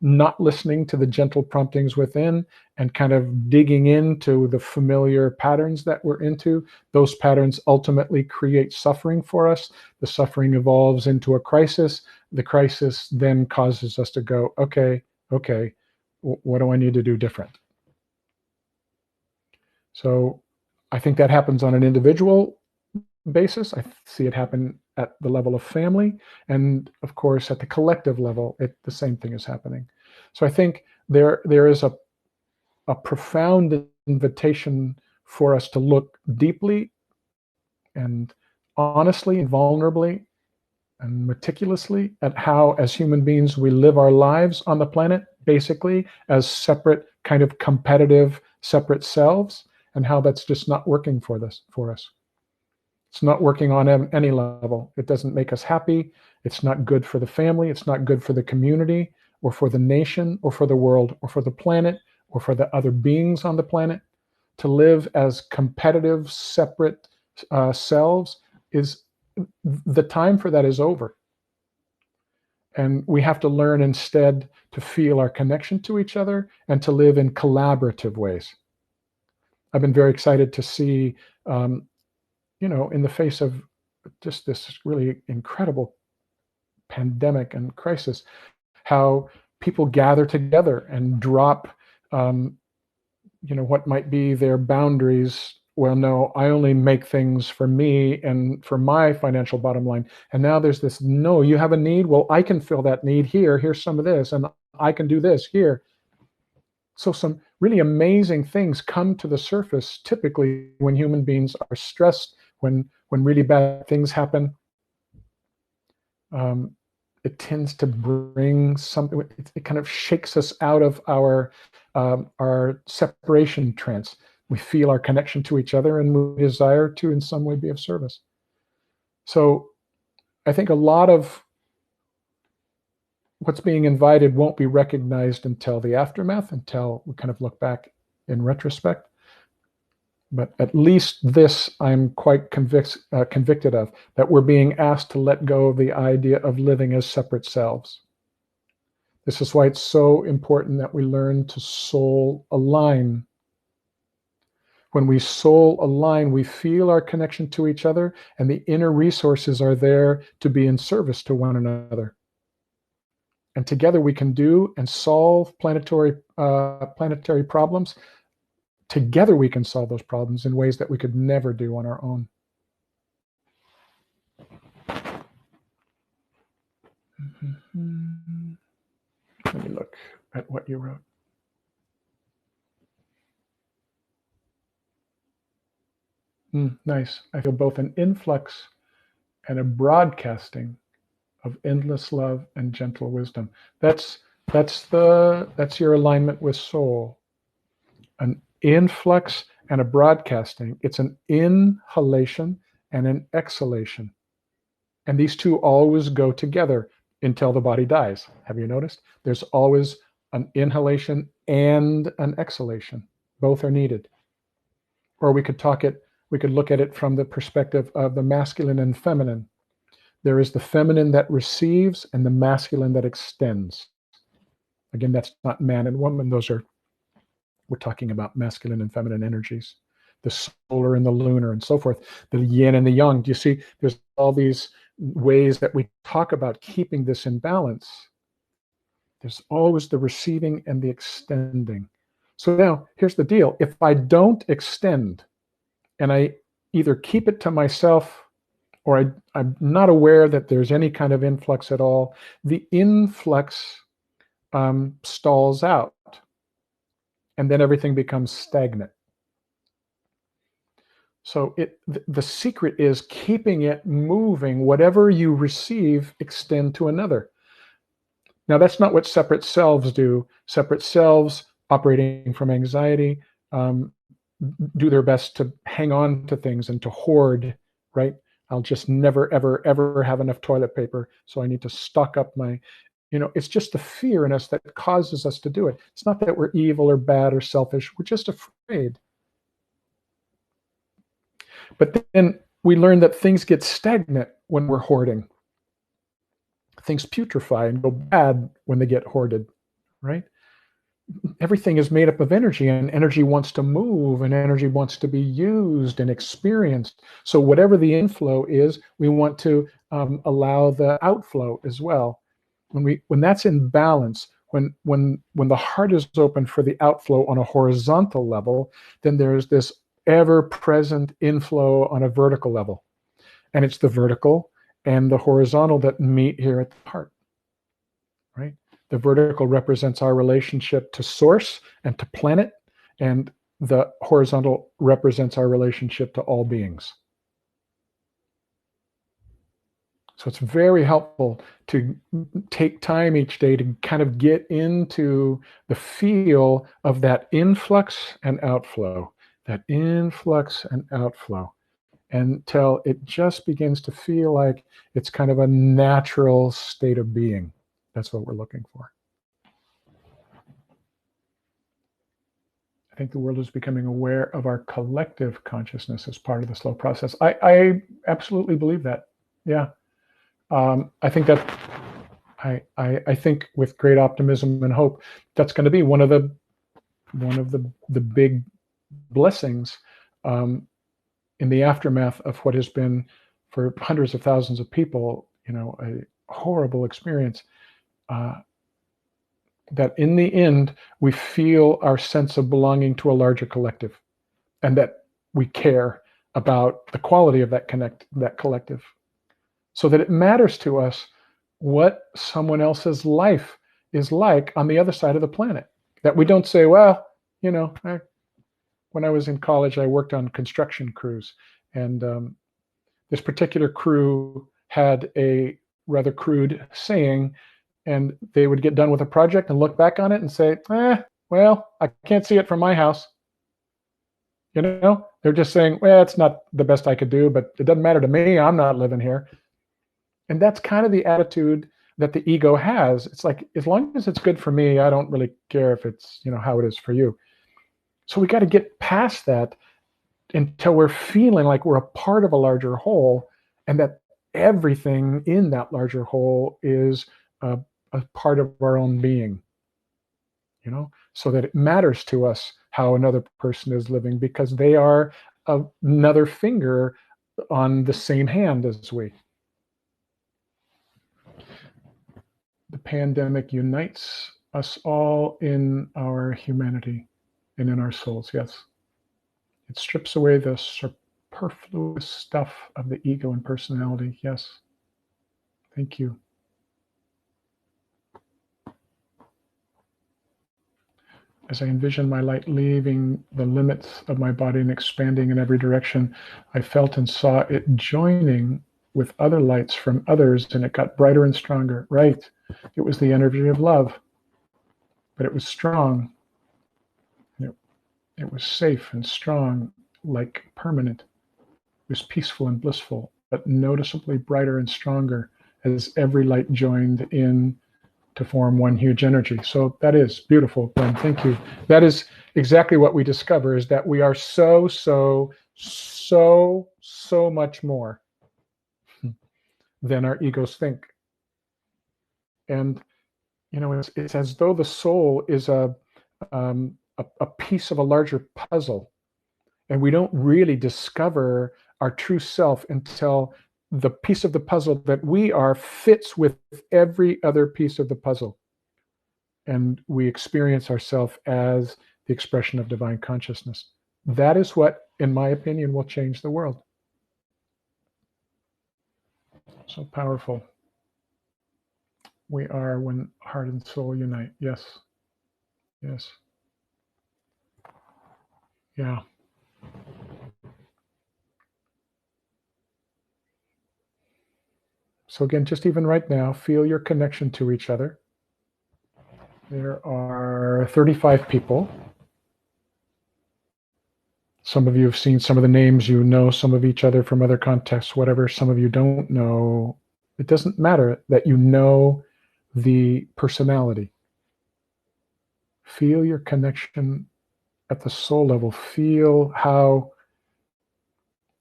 not listening to the gentle promptings within and kind of digging into the familiar patterns that we're into. Those patterns ultimately create suffering for us. The suffering evolves into a crisis. The crisis then causes us to go, okay, what do I need to do different? So I think that happens on an individual basis. I see it happen at the level of family, and of course at the collective level, the same thing is happening. So I think there is a profound invitation for us to look deeply and honestly and vulnerably and meticulously at how, as human beings, we live our lives on the planet, basically as separate, kind of competitive, separate selves, and how that's just not working for us. It's not working on any level. It doesn't make us happy. It's not good for the family. It's not good for the community or for the nation or for the world or for the planet or for the other beings on the planet. To live as competitive, separate selves is the time for that is over. And we have to learn instead to feel our connection to each other and to live in collaborative ways. I've been very excited to see, in the face of just this really incredible pandemic and crisis, how people gather together and drop, what might be their boundaries. Well, no, I only make things for me and for my financial bottom line. And now there's this, no, you have a need? Well, I can fill that need here. Here's some of this, and I can do this here. So some really amazing things come to the surface typically when human beings are stressed, when really bad things happen. It tends to bring something. It kind of shakes us out of our separation trance. We feel our connection to each other, and we desire to, in some way, be of service. So, I think a lot of what's being invited won't be recognized until the aftermath, until we kind of look back in retrospect. But at least this I'm quite convicted of, that we're being asked to let go of the idea of living as separate selves. This is why it's so important that we learn to soul align. When we soul align, we feel our connection to each other, and the inner resources are there to be in service to one another. And together we can do and solve planetary problems. Together we can solve those problems in ways that we could never do on our own. Let me look at what you wrote. Nice. I feel both an influx and a broadcasting of endless love and gentle wisdom. That's your alignment with soul. An influx and a broadcasting. It's an inhalation and an exhalation. And these two always go together until the body dies. Have you noticed? There's always an inhalation and an exhalation. Both are needed. Or we could look at it from the perspective of the masculine and feminine. There is the feminine that receives and the masculine that extends. Again, that's not man and woman. We're talking about masculine and feminine energies, the solar and the lunar and so forth, the yin and the yang. Do you see? There's all these ways that we talk about keeping this in balance. There's always the receiving and the extending. So now, here's the deal. If I don't extend, and I either keep it to myself, or I'm not aware that there's any kind of influx at all, the influx stalls out, and then everything becomes stagnant. So the secret is keeping it moving. Whatever you receive, extend to another. Now, that's not what separate selves do. Separate selves operating from anxiety do their best to hang on to things and to hoard, right? I'll just never, ever, ever have enough toilet paper, so I need to stock up my, it's just the fear in us that causes us to do it. It's not that we're evil or bad or selfish. We're just afraid. But then we learn that things get stagnant when we're hoarding. Things putrefy and go bad when they get hoarded, right? Everything is made up of energy, and energy wants to move, and energy wants to be used and experienced. So whatever the inflow is, we want to allow the outflow as well. When that's in balance, when the heart is open for the outflow on a horizontal level, then there's this ever-present inflow on a vertical level. and it's the vertical and the horizontal that meet here at the heart, right? The vertical represents our relationship to source and to planet, and the horizontal represents our relationship to all beings. So it's very helpful to take time each day to kind of get into the feel of that influx and outflow, until it just begins to feel like it's kind of a natural state of being. That's what we're looking for. I think the world is becoming aware of our collective consciousness as part of the slow process. I absolutely believe that. Yeah. I think that I think with great optimism and hope, that's going to be one of the big blessings in the aftermath of what has been for hundreds of thousands of people, a horrible experience. That in the end, we feel our sense of belonging to a larger collective, and that we care about the quality of that collective, so that it matters to us what someone else's life is like on the other side of the planet. That we don't say, well, when I was in college, I worked on construction crews, and this particular crew had a rather crude saying, and they would get done with a project and look back on it and say, well, I can't see it from my house. They're just saying, well, it's not the best I could do, but it doesn't matter to me. I'm not living here. And that's kind of the attitude that the ego has. It's like, as long as it's good for me, I don't really care if it's, how it is for you. So we got to get past that until we're feeling like we're a part of a larger whole, and that everything in that larger whole is a part of our own being, so that it matters to us how another person is living, because they are another finger on the same hand as we. The pandemic unites us all in our humanity and in our souls, yes. It strips away the superfluous stuff of the ego and personality, yes. Thank you. As I envisioned my light leaving the limits of my body and expanding in every direction, I felt and saw it joining with other lights from others, and it got brighter and stronger. Right. It was the energy of love, but it was strong. It was safe and strong, like permanent. It was peaceful and blissful, but noticeably brighter and stronger as every light joined in to form one huge energy. So that is beautiful, Glenn. Thank you. That is exactly what we discover, is that we are so much more than our egos think. And it's as though the soul is a piece of a larger puzzle, and we don't really discover our true self until the piece of the puzzle that we are fits with every other piece of the puzzle. And we experience ourselves as the expression of divine consciousness. That is what, in my opinion, will change the world. So powerful. We are when heart and soul unite. Yes. Yes. Yeah. So again, just even right now, feel your connection to each other. There are 35 people. Some of you have seen some of the names, some of each other from other contexts, whatever. Some of you don't know. It doesn't matter that you know the personality. Feel your connection at the soul level. Feel how,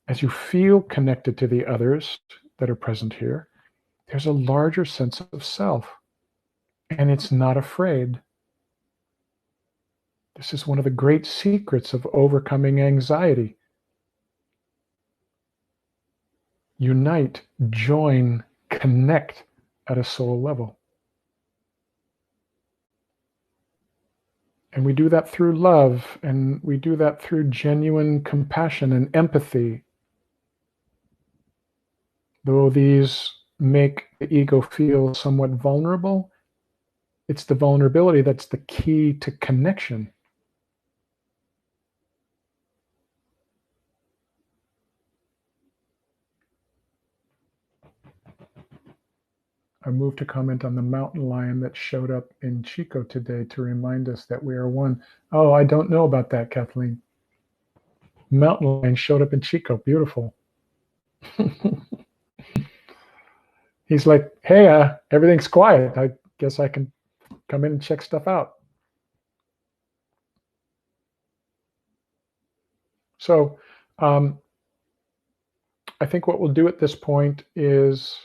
as you feel connected to the others that are present here, there's a larger sense of self, and it's not afraid. This is one of the great secrets of overcoming anxiety. Unite, join, connect at a soul level. And we do that through love, and we do that through genuine compassion and empathy. Though these make the ego feel somewhat vulnerable, it's the vulnerability that's the key to connection. I moved to comment on the mountain lion that showed up in Chico today to remind us that we are one. Oh, I don't know about that, Kathleen. Mountain lion showed up in Chico. Beautiful. He's like, hey, everything's quiet. I guess I can come in and check stuff out. So I think what we'll do at this point is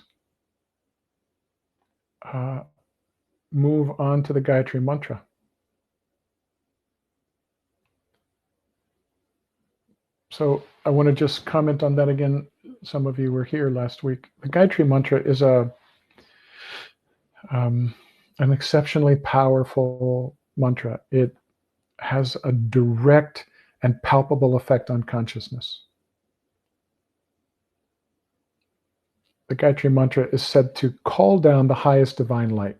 move on to the Gayatri Mantra. So I want to just comment on that again. Some of you were here last week. The Gayatri Mantra is an exceptionally powerful mantra. It has a direct and palpable effect on consciousness. The Gayatri Mantra is said to call down the highest divine light.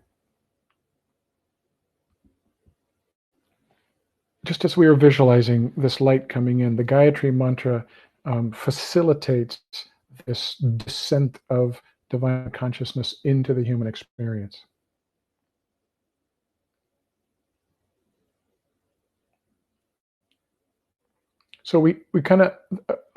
Just as we are visualizing this light coming in, the Gayatri Mantra facilitates this descent of divine consciousness into the human experience. So we kind of,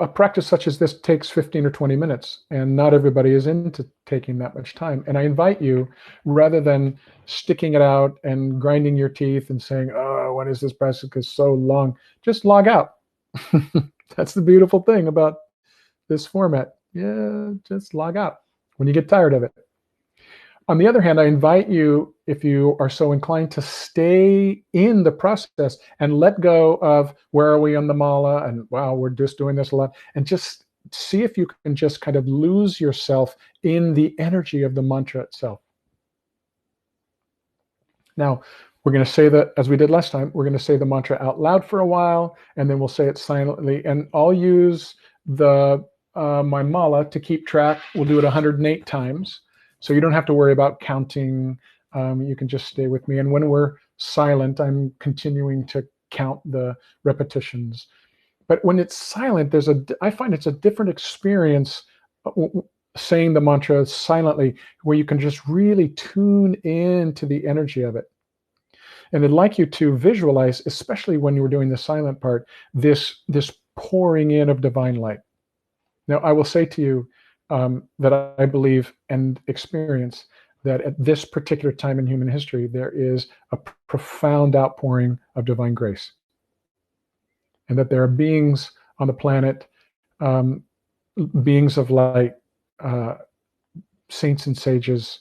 a practice such as this takes 15 or 20 minutes, and not everybody is into taking that much time. And I invite you, rather than sticking it out and grinding your teeth and saying, oh, what is this practice so long? Just log out. That's the beautiful thing about this format. Yeah, just log out when you get tired of it. On the other hand, I invite you, if you are so inclined, to stay in the process and let go of where are we on the mala and wow, we're just doing this a lot, and just see if you can just kind of lose yourself in the energy of the mantra itself. Now, we're going to say that, as we did last time, we're going to say the mantra out loud for a while, and then we'll say it silently. And I'll use the my mala to keep track. We'll do it 108 times. So you don't have to worry about counting. You can just stay with me. And when we're silent, I'm continuing to count the repetitions. But when it's silent, I find it's a different experience saying the mantra silently, where you can just really tune into the energy of it. And I'd like you to visualize, especially when you were doing the silent part, this pouring in of divine light. Now, I will say to you that I believe and experience that at this particular time in human history, there is a profound outpouring of divine grace. And that there are beings on the planet, beings of light, saints and sages,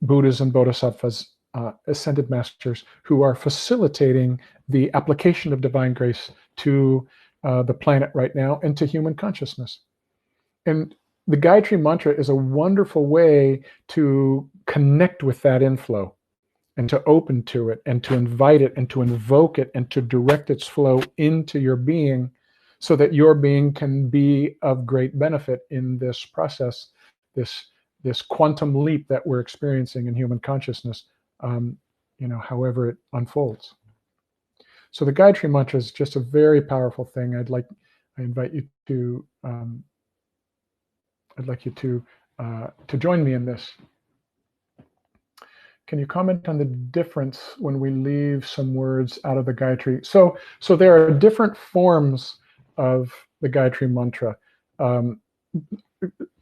Buddhas and Bodhisattvas, ascended masters, who are facilitating the application of divine grace to the planet right now and to human consciousness. And the Gayatri Mantra is a wonderful way to connect with that inflow and to open to it and to invite it and to invoke it and to direct its flow into your being, so that your being can be of great benefit in this process, this quantum leap that we're experiencing in human consciousness, however it unfolds. So the Gayatri Mantra is just a very powerful thing. I invite you to to join me in this. Can you comment on the difference when we leave some words out of the Gayatri? So there are different forms of the Gayatri Mantra,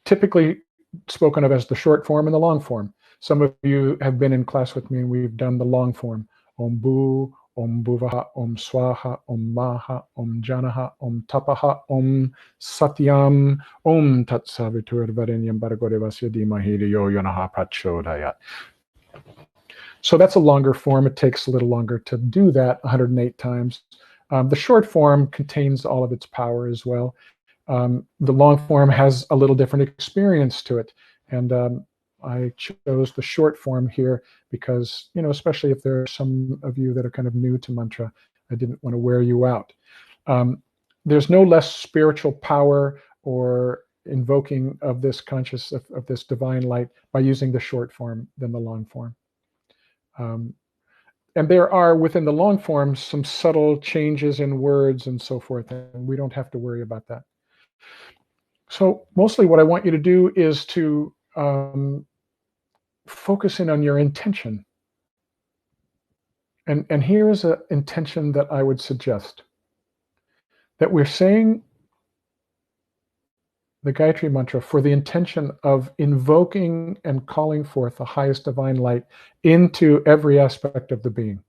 typically spoken of as the short form and the long form. Some of you have been in class with me and we've done the long form. Om Bu, Om Bhuvaha, Om Swaha, Om Maha, Om Janaha, Om Tapaha, Om Satyam, Om Tat Savitur Varenyam Bhargodevasya Dhimahi Dhiyo Yonaha Prachodayat. So that's a longer form. It takes a little longer to do that 108 times. The short form contains all of its power as well. The long form has a little different experience to it. And I chose the short form here because, especially if there are some of you that are kind of new to mantra, I didn't want to wear you out. There's no less spiritual power or invoking of this of this divine light by using the short form than the long form. And there are within the long form some subtle changes in words and so forth, and we don't have to worry about that. So mostly what I want you to do is to focus in on your intention. And here is an intention that I would suggest. That we're saying the Gayatri mantra for the intention of invoking and calling forth the highest divine light into every aspect of the being.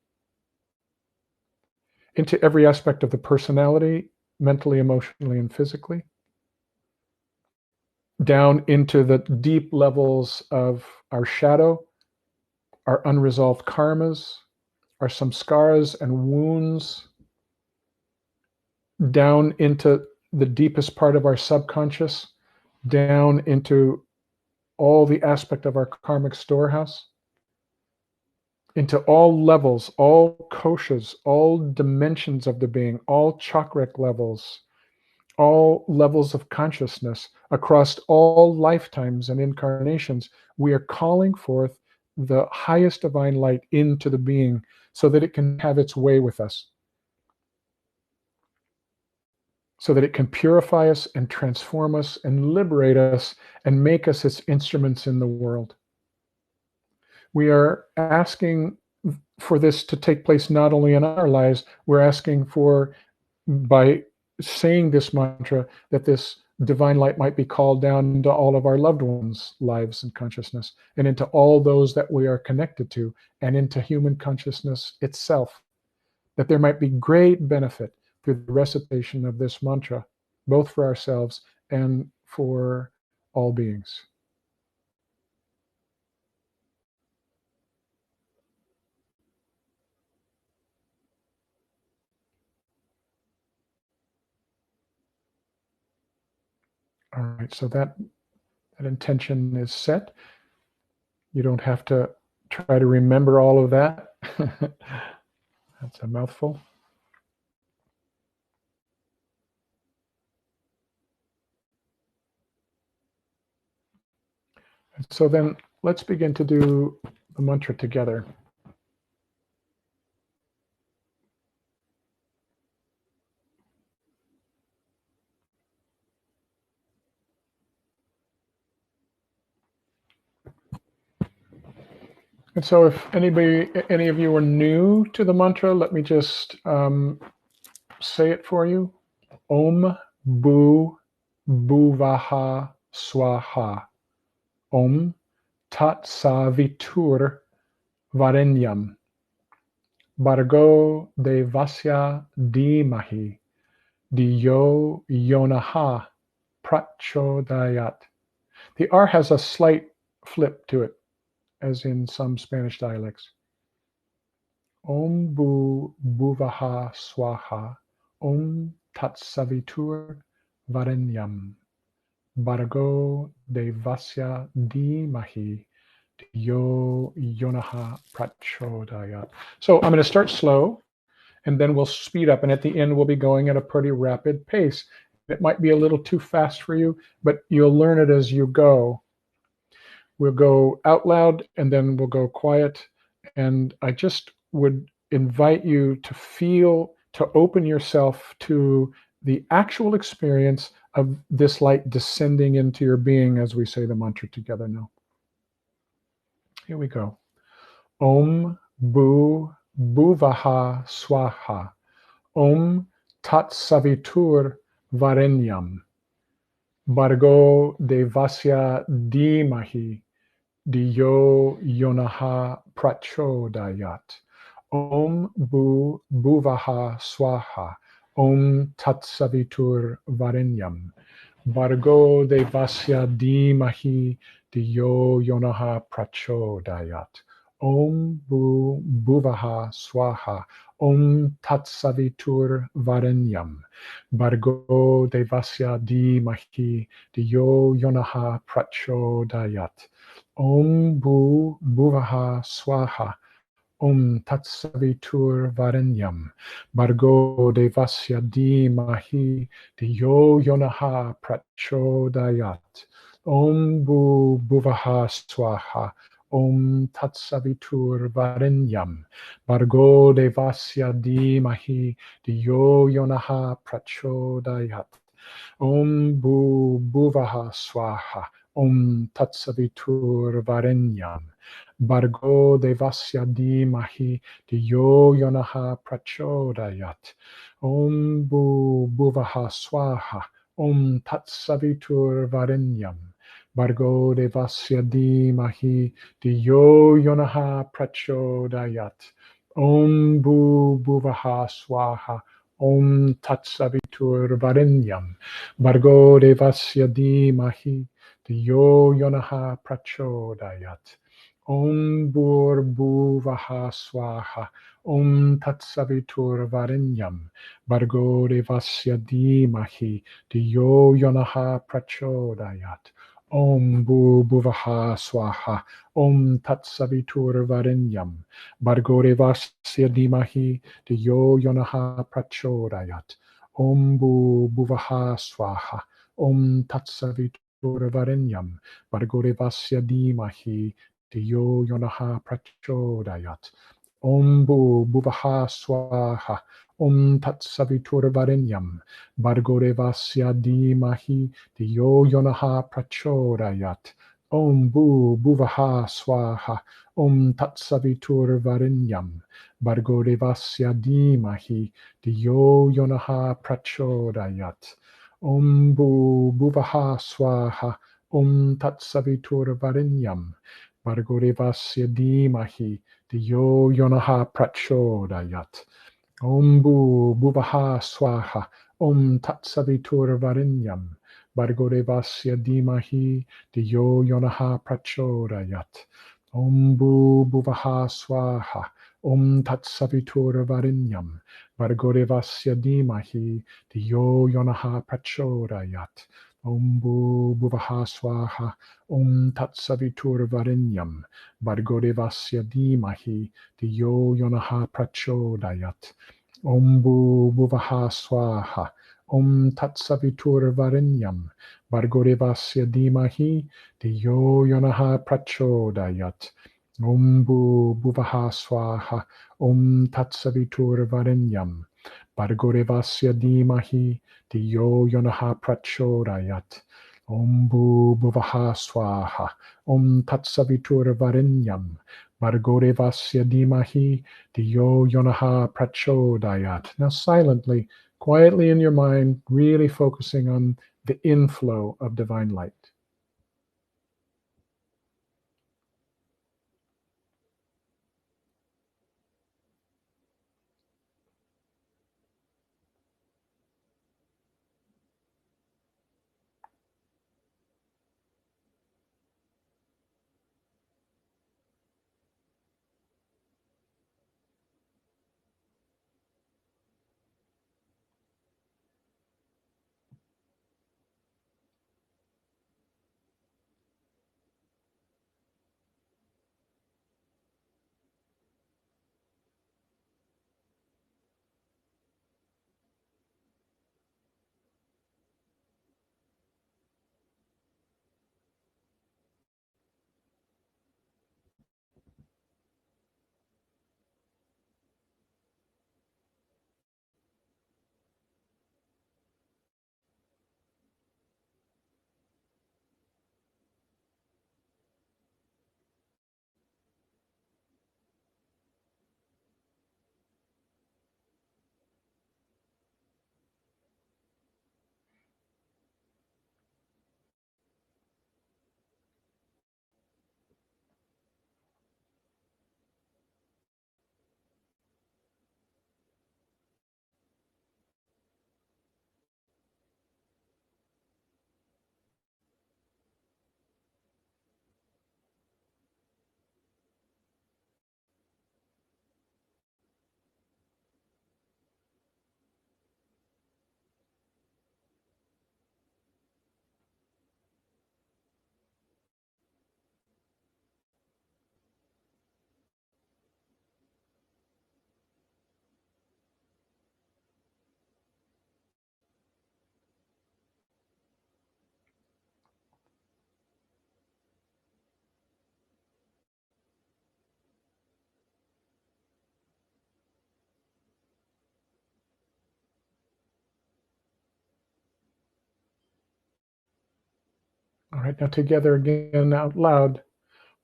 Into every aspect of the personality, mentally, emotionally, and physically. Down into the deep levels of our shadow, our unresolved karmas, our samskaras and wounds, down into the deepest part of our subconscious, down into all the aspect of our karmic storehouse, into all levels, all koshas, all dimensions of the being, all chakric levels, all levels of consciousness, across all lifetimes and incarnations. We are calling forth the highest divine light into the being so that it can have its way with us, so that it can purify us and transform us and liberate us and make us its instruments in the world. We are asking for this to take place not only in our lives, we're asking for, by saying this mantra, that this divine light might be called down into all of our loved ones' lives and consciousness, and into all those that we are connected to, and into human consciousness itself, that there might be great benefit through the recitation of this mantra, both for ourselves and for all beings. All right, so that intention is set. You don't have to try to remember all of that. That's a mouthful. And so then let's begin to do the mantra together. And so if any of you are new to the mantra, let me just say it for you. Om Bu Bhuvaha Swaha. Om Tat Savitur Varenyam. Bargo Devasya Dhimahi Diyo Yonaha Prachodayat. The R has a slight flip to it, as in some Spanish dialects. Om Bu Bhuvaha Swaha. Om Tat Savitur Varenyam. Bargo Devasya Dhimahi Yo Yonaha Prachodayat. So I'm going to start slow, and then we'll speed up, and at the end we'll be going at a pretty rapid pace. It might be a little too fast for you, but you'll learn it as you go. We'll go out loud, and then we'll go quiet, and I just would invite you to feel, to open yourself to the actual experience of this light descending into your being as we say the mantra together now. Here we go. Om Bu Bhuvaha Swaha. Om Tat Savitur Varenyam. Bargo Devasya Dhimahi Diyo Yonaha Prachodayat. Om Bu Bhuvaha Swaha. Om Tat Savitur Varenyam. Bargo Devasya Dhimahi Diyo Yonaha Prachodayat. Om Bu Bhuvaha Swaha. Om Tat Savitur Varenyam. Bargo Devasya Dhimahi Diyo Yonaha Prachodayat. Om Bu Bhuvaha Swaha. Tatsavitur Varenyam Bargo Devasya Dhimahi Dhiyo Yonaha Prachodayat Bhuvaha Swaha Tatsavitur Varenyam Bargo Devasya Dhimahi Dhiyo Yonaha Prachodayat Bhuvaha Swaha Tatsavitur Varenyam Bargo Devasya Dhimahi Dhiyo Yonaha Prachodayat Bhuvaha Swaha Tatsavitur Varenyam Bargo Devasya Dhimahi Dhiyo Yonaha Prachodayat Bhuvaha Swaha Tatsavitur Varenyam Bargo Devasya Dhimahi Dhiyo Yonaha Prachodayat Bhuvaha Swaha Tatsavitur Varenyam Bargo Devasya Dhimahi Dhiyo Yonaha Prachodayat Bhuvaha Swaha Tatsavitur Varenyam Bargo Devasya Dhimahi Dhiyo Yonaha Prachodayat Bhuvaha Swaha Tatsavitur Varenyam Bargo Devasya Dhimahi Dhiyo Yonaha Prachodayat Bhuvaha Swaha Tatsavitur Varenyam Bargo Devasya Dhimahi Dhiyo Yonaha Prachodayat Bhuvaha Swaha Tatsavitur Varenyam Bargo Devasya Dhimahi Dhiyo Yonaha Prachodayat Bhuvaha Swaha Tatsavitur Varenyam Bargo Devasya Dhimahi Dhiyo Yonaha Prachodayat Bhuvaha Swaha Tatsavitur Varenyam Bargo Devasya Dhimahi Dhiyo Yonaha Prachodayat Bhuvaha Swaha Tatsavitur Varenyam Bargo Devasya Dhimahi Dhiyo Yonaha Prachodayat Bhuvaha Swaha Tatsavitur Varenyam Bargo Devasya Dhimahi Dhiyo Yonaha Prachodayat Bhuvaha Swaha Tatsavitur Varenyam Bargo Devasya Dhimahi Dhiyo Yonaha Prachodayat Bhuvaha Swaha Tatsavitur Varenyam Bargo Devasya Dhimahi Dhiyo Yonaha Prachodayat Bhuvaha Swaha Tatsavitur Varenyam Bargo Devasya Dhimahi Dhiyo Yonaha Prachodayat. Now silently, quietly in your mind, really focusing on the inflow of divine light. All right, now together again out loud.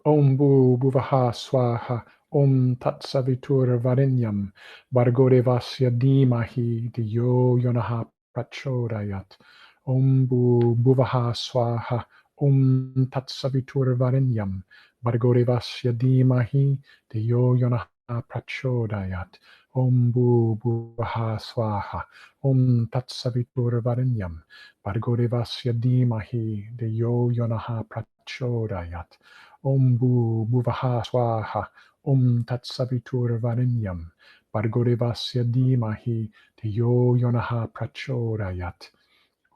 Om Bhu Bhuvaha Swaha. Om Tat Savitur Varenyam. Bhargo Devasya Dhimahi Dhiyo Yonaha Prachodayat. Om Bhu Bhuvaha Swaha. Om Tat Savitur Varenyam. Bhargo Devasya Dhimahi Dhiyo Yonaha Prachodayat. Om Bhu Bhuvaha Swaha. Om Tat Savitur Varenyam. Bhargo Devasya Dhimahi Dhiyo Yonaha Prachodayat. Om Bhu Bhuvaha Swaha. Om Tat Savitur Varenyam. Bhargo Devasya Dhimahi Dhiyo Yonaha Prachodayat.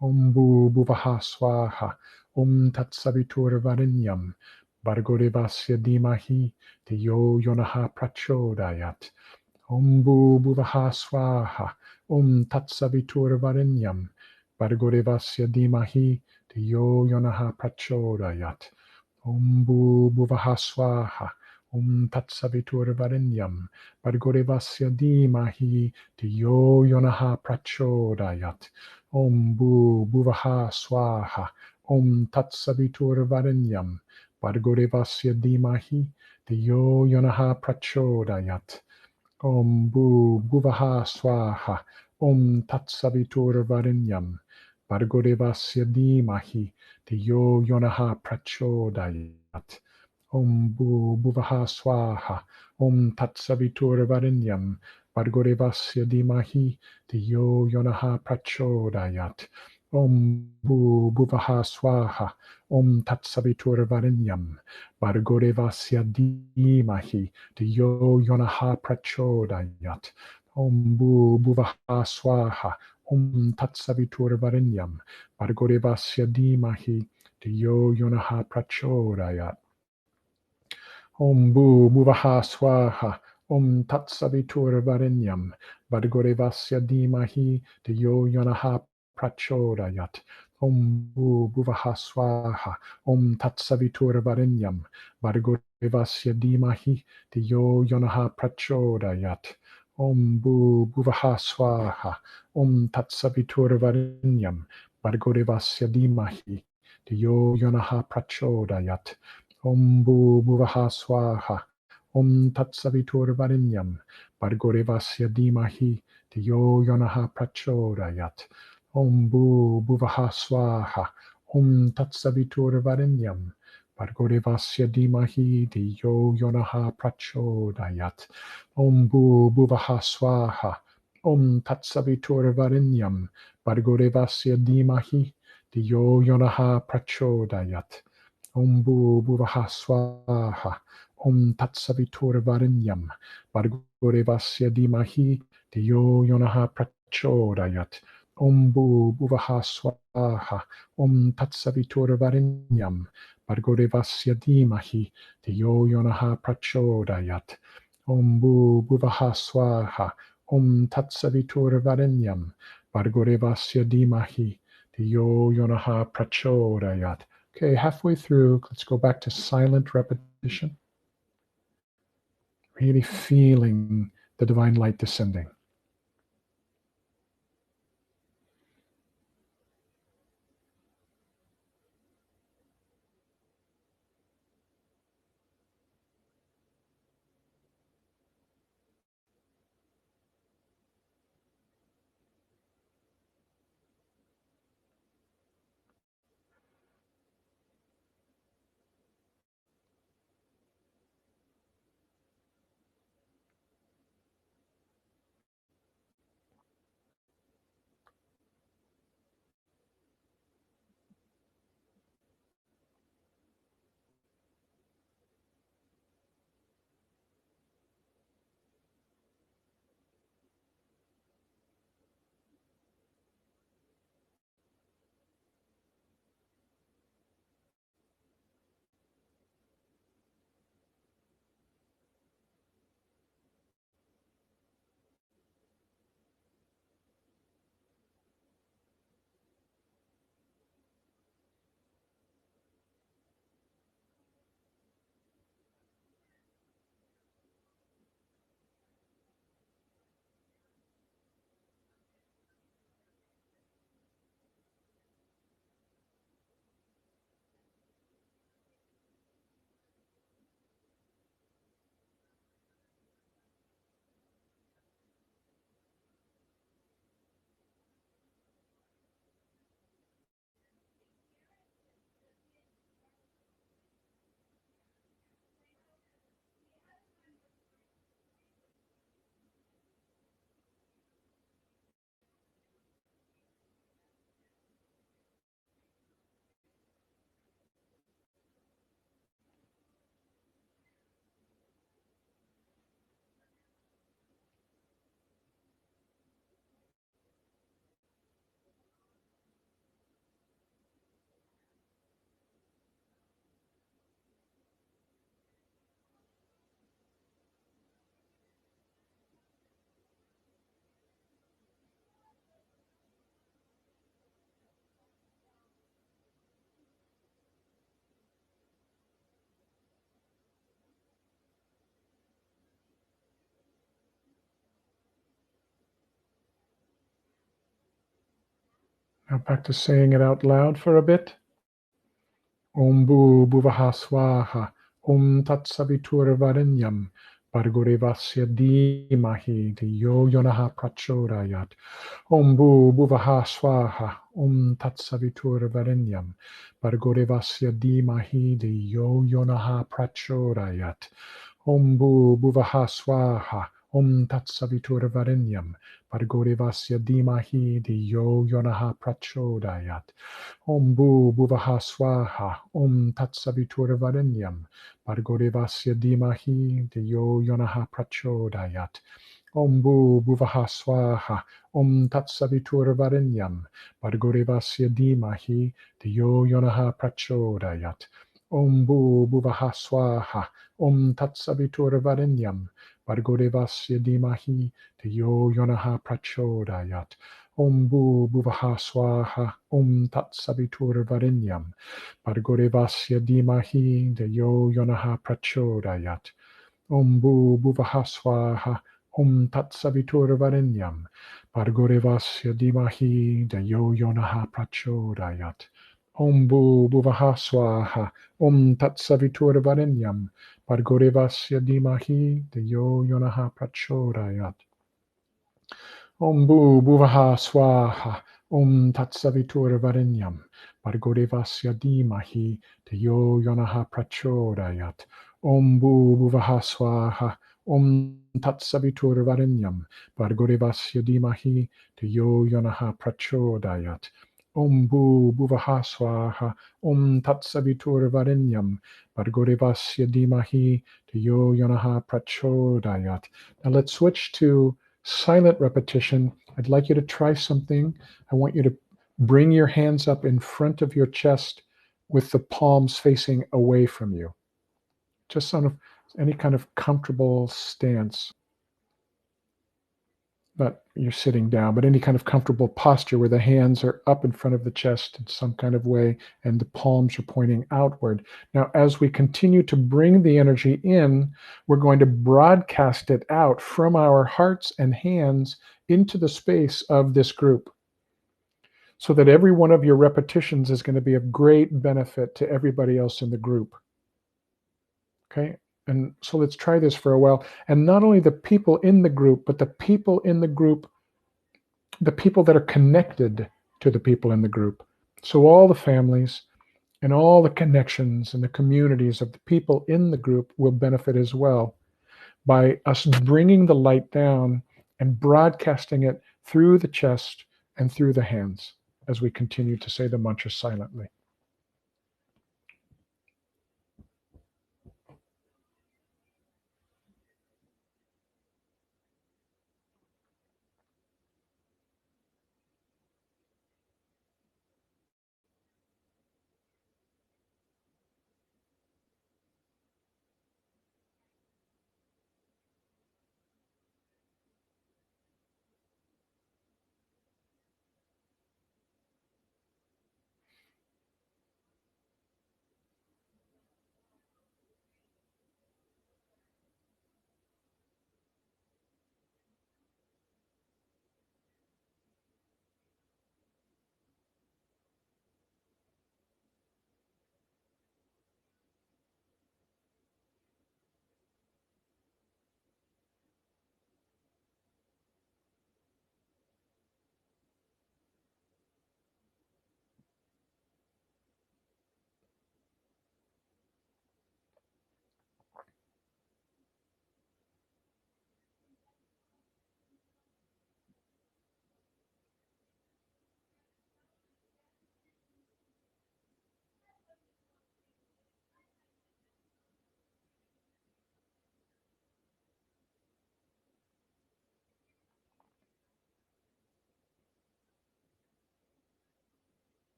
Om Bhu Bhuvaha Swaha. Om Tat Savitur Varenyam. Bhargo Devasya Dhimahi Dhiyo Yonaha Prachodayat. Om Bhu Bhuvaha Swaha. Om Tat Savitur Varenyam. Bhargo Devasya Dhimahi Dhiyo Yonaha Prachodayat. Om Bhu Bhuvaha Swaha. Om Tat Savitur Varenyam. Bhargo Devasya Dhimahi Dhiyo Yonaha Prachodayat. Om Bhu Bhuvaha Swaha. Om Tat Savitur Varenyam. Bhargo Devasya Dhimahi Dhiyo Yonaha Prachodayat. Om Bhu Bhuvaha Swaha. Om Tat Savitur Varenyam. Bhargo Devasya Dhimahi Dhiyo Yonaha Prachodayat. Om Bhu Bhuvaha Swaha. Om Tat Savitur Varenyam. Bhargo Devasya Dhimahi Dhiyo Yonaha Prachodayat. Om Bhu Bhuvaha Swaha. Om Tat Savitur Varenyam. Bhargo Devasya Dhimahi Dhiyo Yonaha Prachodayat. Om Bhu Bhuvaha Swaha. Om Tat Savitur Varenyam. Bhargo Devasya Dhimahi Dhiyo Yonaha Prachodayat. Om Bhu Bhuvaha Swaha. Om Tat Savitur Varenyam. Bhargo Devasya Dhimahi Dhiyo Yonaha Prachodayat. Om Bhu Bhuvaha Swaha. Om Tat Savitur Varenyam. Bhargo Devasya Dhimahi Dhiyo Yonaha Prachodayat. Om Bhu Bhuvaha Swaha. Om Tat Savitur Varenyam. Bhargo Devasya Dhimahi Dhiyo Yonaha Prachodayat. Om Bhu Bhuvaha Swaha. Om Tat Savitur Varenyam. Bhargo Devasya Dhimahi Dhiyo Yonaha Prachodayat. Om Bhu Bhuvaha Swaha. Om Tat Savitur Varenyam. Bhargo Devasya Dhimahi Dhiyo Yonaha Prachodayat. Om Bhu Bhuvaha Swaha. Om Tat Savitur Varenyam. Bhargo Devasya Dhimahi Dhiyo Yonaha Prachodayat. Om Bhu Bhuvaha Swaha. Om Tat Savitur Varenyam. Bhargo Devasya Dhimahi Dhiyo Yonaha Prachodayat. Om Bhu Bhuvaha Swaha. Om Tat Savitur Varenyam. Bhargo Devasya Dhimahi Dhiyo Yonaha Prachodayat. Om Bhu Bhuvaha Swaha. Om Tat Savitur Varenyam. Bhargo Devasya Dhimahi Dhiyo Yonaha Prachodayat. Okay, halfway through, let's go back to silent repetition. Really feeling the divine light descending. Now practice saying it out loud for a bit. Om Bhu Bhuvaha Swaha. Om Tat Savitur Varenyam. Bhargurevasya Dhimahi Dhiyo Yonaha Prachodayat. Om Bhu Bhuvaha Swaha. Om Tat Savitur Varenyam. Bhargurevasya Dhimahi Dhiyo Yonaha Prachodayat. Om Bhu Bhuvaha Swaha. Om Tat Savitur Varenyam. Bhargurevasya Dhimahi Dhiyo Yonaha Prachodayat. Om Bhu Bhuvaha Swaha. Om Tatsavitur Varenyam. Bhargorevasya Dhimahi Dhiyo Yonaha Prachodayat. Om Bhu Bhuvaha Swaha. Om Tatsavitur Varenyam. Bhargorevasya Dhimahi Dhiyo Yonaha Prachodayat. Om Bhu Bhuvaha Swaha. Om Tatsavitur Varenyam. Bhargorevasya Dhimahi Dhiyo Yonaha Prachodayat. Om Bhu Bhuvaha Swaha. Om Tat Savitur Varenyam. Bhargorevasya Dhimahi Dhiyo Yonaha Prachodayat. Om Bhu Bhuvaha Swaha. Om Tat Savitur Varenyam. Bhargorevasya Dhimahi Dhiyo Yonaha Prachodayat. Om Bhu Bhuvaha Swaha. Om Tat Savitur Varenyam. Bhargorevasya Dhimahi Dhiyo Yonaha Prachodayat. Om Bhu Bhuvaha Swaha. Om Tatsavitur Varenyam. Bhargorevasya Dhimahi Dhiyo Yonaha Prachodayat. Om Bhu Bhuvaha Swaha. Om Tatsavitur Varenyam. Bhargorevasya Dhimahi Dhiyo Yonaha Prachodayat. Om Bhu Bhuvaha Swaha. Om Tatsavitur Varenyam. Bhargorevasya Dhimahi Dhiyo Yonaha Prachodayat. Now let's switch to silent repetition. I'd like you to try something. I want you to bring your hands up in front of your chest with the palms facing away from you. Just sort of any kind of comfortable stance. Not you're sitting down, but any kind of comfortable posture where the hands are up in front of the chest in some kind of way and the palms are pointing outward. Now, as we continue to bring the energy in, we're going to broadcast it out from our hearts and hands into the space of this group so that every one of your repetitions is going to be of great benefit to everybody else in the group. Okay? And so let's try this for a while. And not only the people in the group, but the people in the group, the people that are connected to the people in the group. So all the families and all the connections and the communities of the people in the group will benefit as well by us bringing the light down and broadcasting it through the chest and through the hands as we continue to say the mantra silently.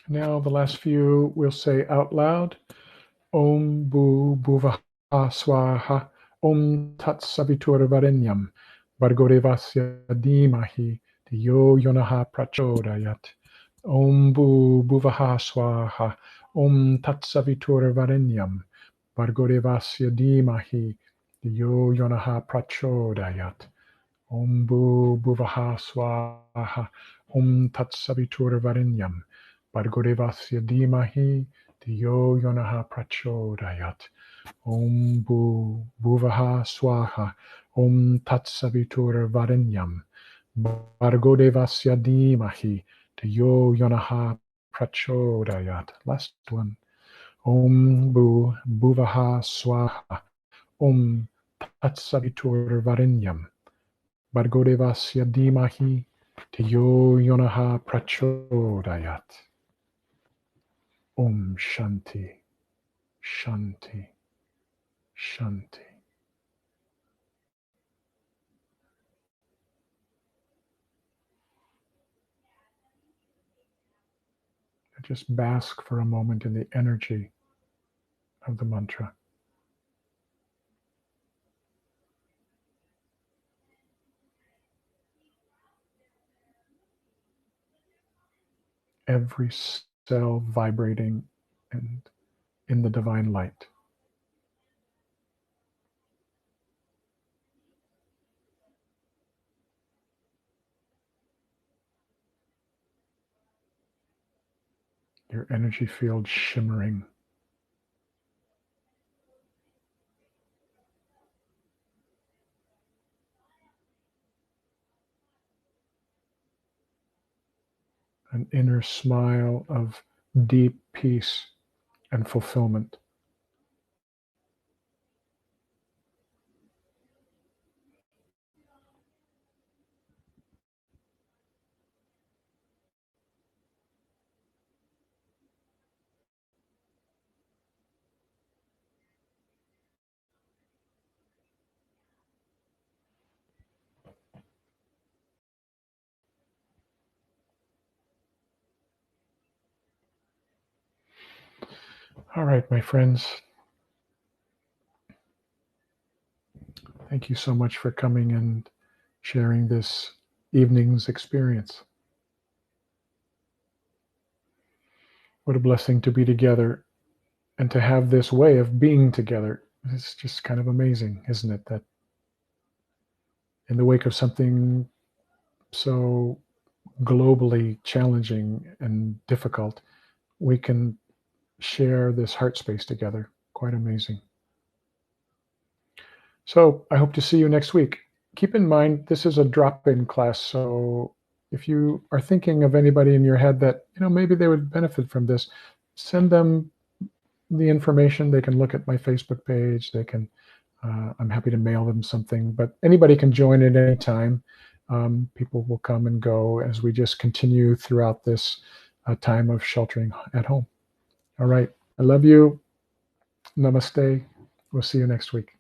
Now the last few we'll say out loud. Om Bu Bhuvaha Swaha Om Tat Savitur Varenyam Bhargodevasya Dhimahi Dhiyo Yonaha Prachodayat. Om Bu Bhuvaha Swaha Om Tat Savitur Varenyam Bhargodevasya Dhimahi Dhiyo Yonaha Prachodayat. Om Bu Bhuvaha Swaha Om Tat Savitur Varenyam Bhargodevasya Dhimahi Dhiyo Yonaha Prachodayat. Om Bhuvaha Swaha Om Tat Savitur Varenyam Bhargodevasya Dhimahi Dhiyo Yonaha Prachodayat. Last one. Om Bhuvaha Swaha Om Tat Savitur Varenyam Bhargodevasya Dhimahi Dhiyo Yonaha Prachodayat. Om Shanti, Shanti, Shanti. Just bask for a moment in the energy of the mantra. Every cell vibrating and in the divine light. Your energy field shimmering. An inner smile of deep peace and fulfillment. All right, my friends. Thank you so much for coming and sharing this evening's experience. What a blessing to be together and to have this way of being together. It's just kind of amazing, isn't it? That in the wake of something so globally challenging and difficult, we can share this heart space together. Quite amazing. So I hope to see you next week. Keep in mind, this is a drop-in class. So if you are thinking of anybody in your head that, maybe they would benefit from this, send them the information. They can look at my Facebook page. They can, I'm happy to mail them something, but anybody can join at any time. People will come and go as we just continue throughout this time of sheltering at home. All right. I love you. Namaste. We'll see you next week.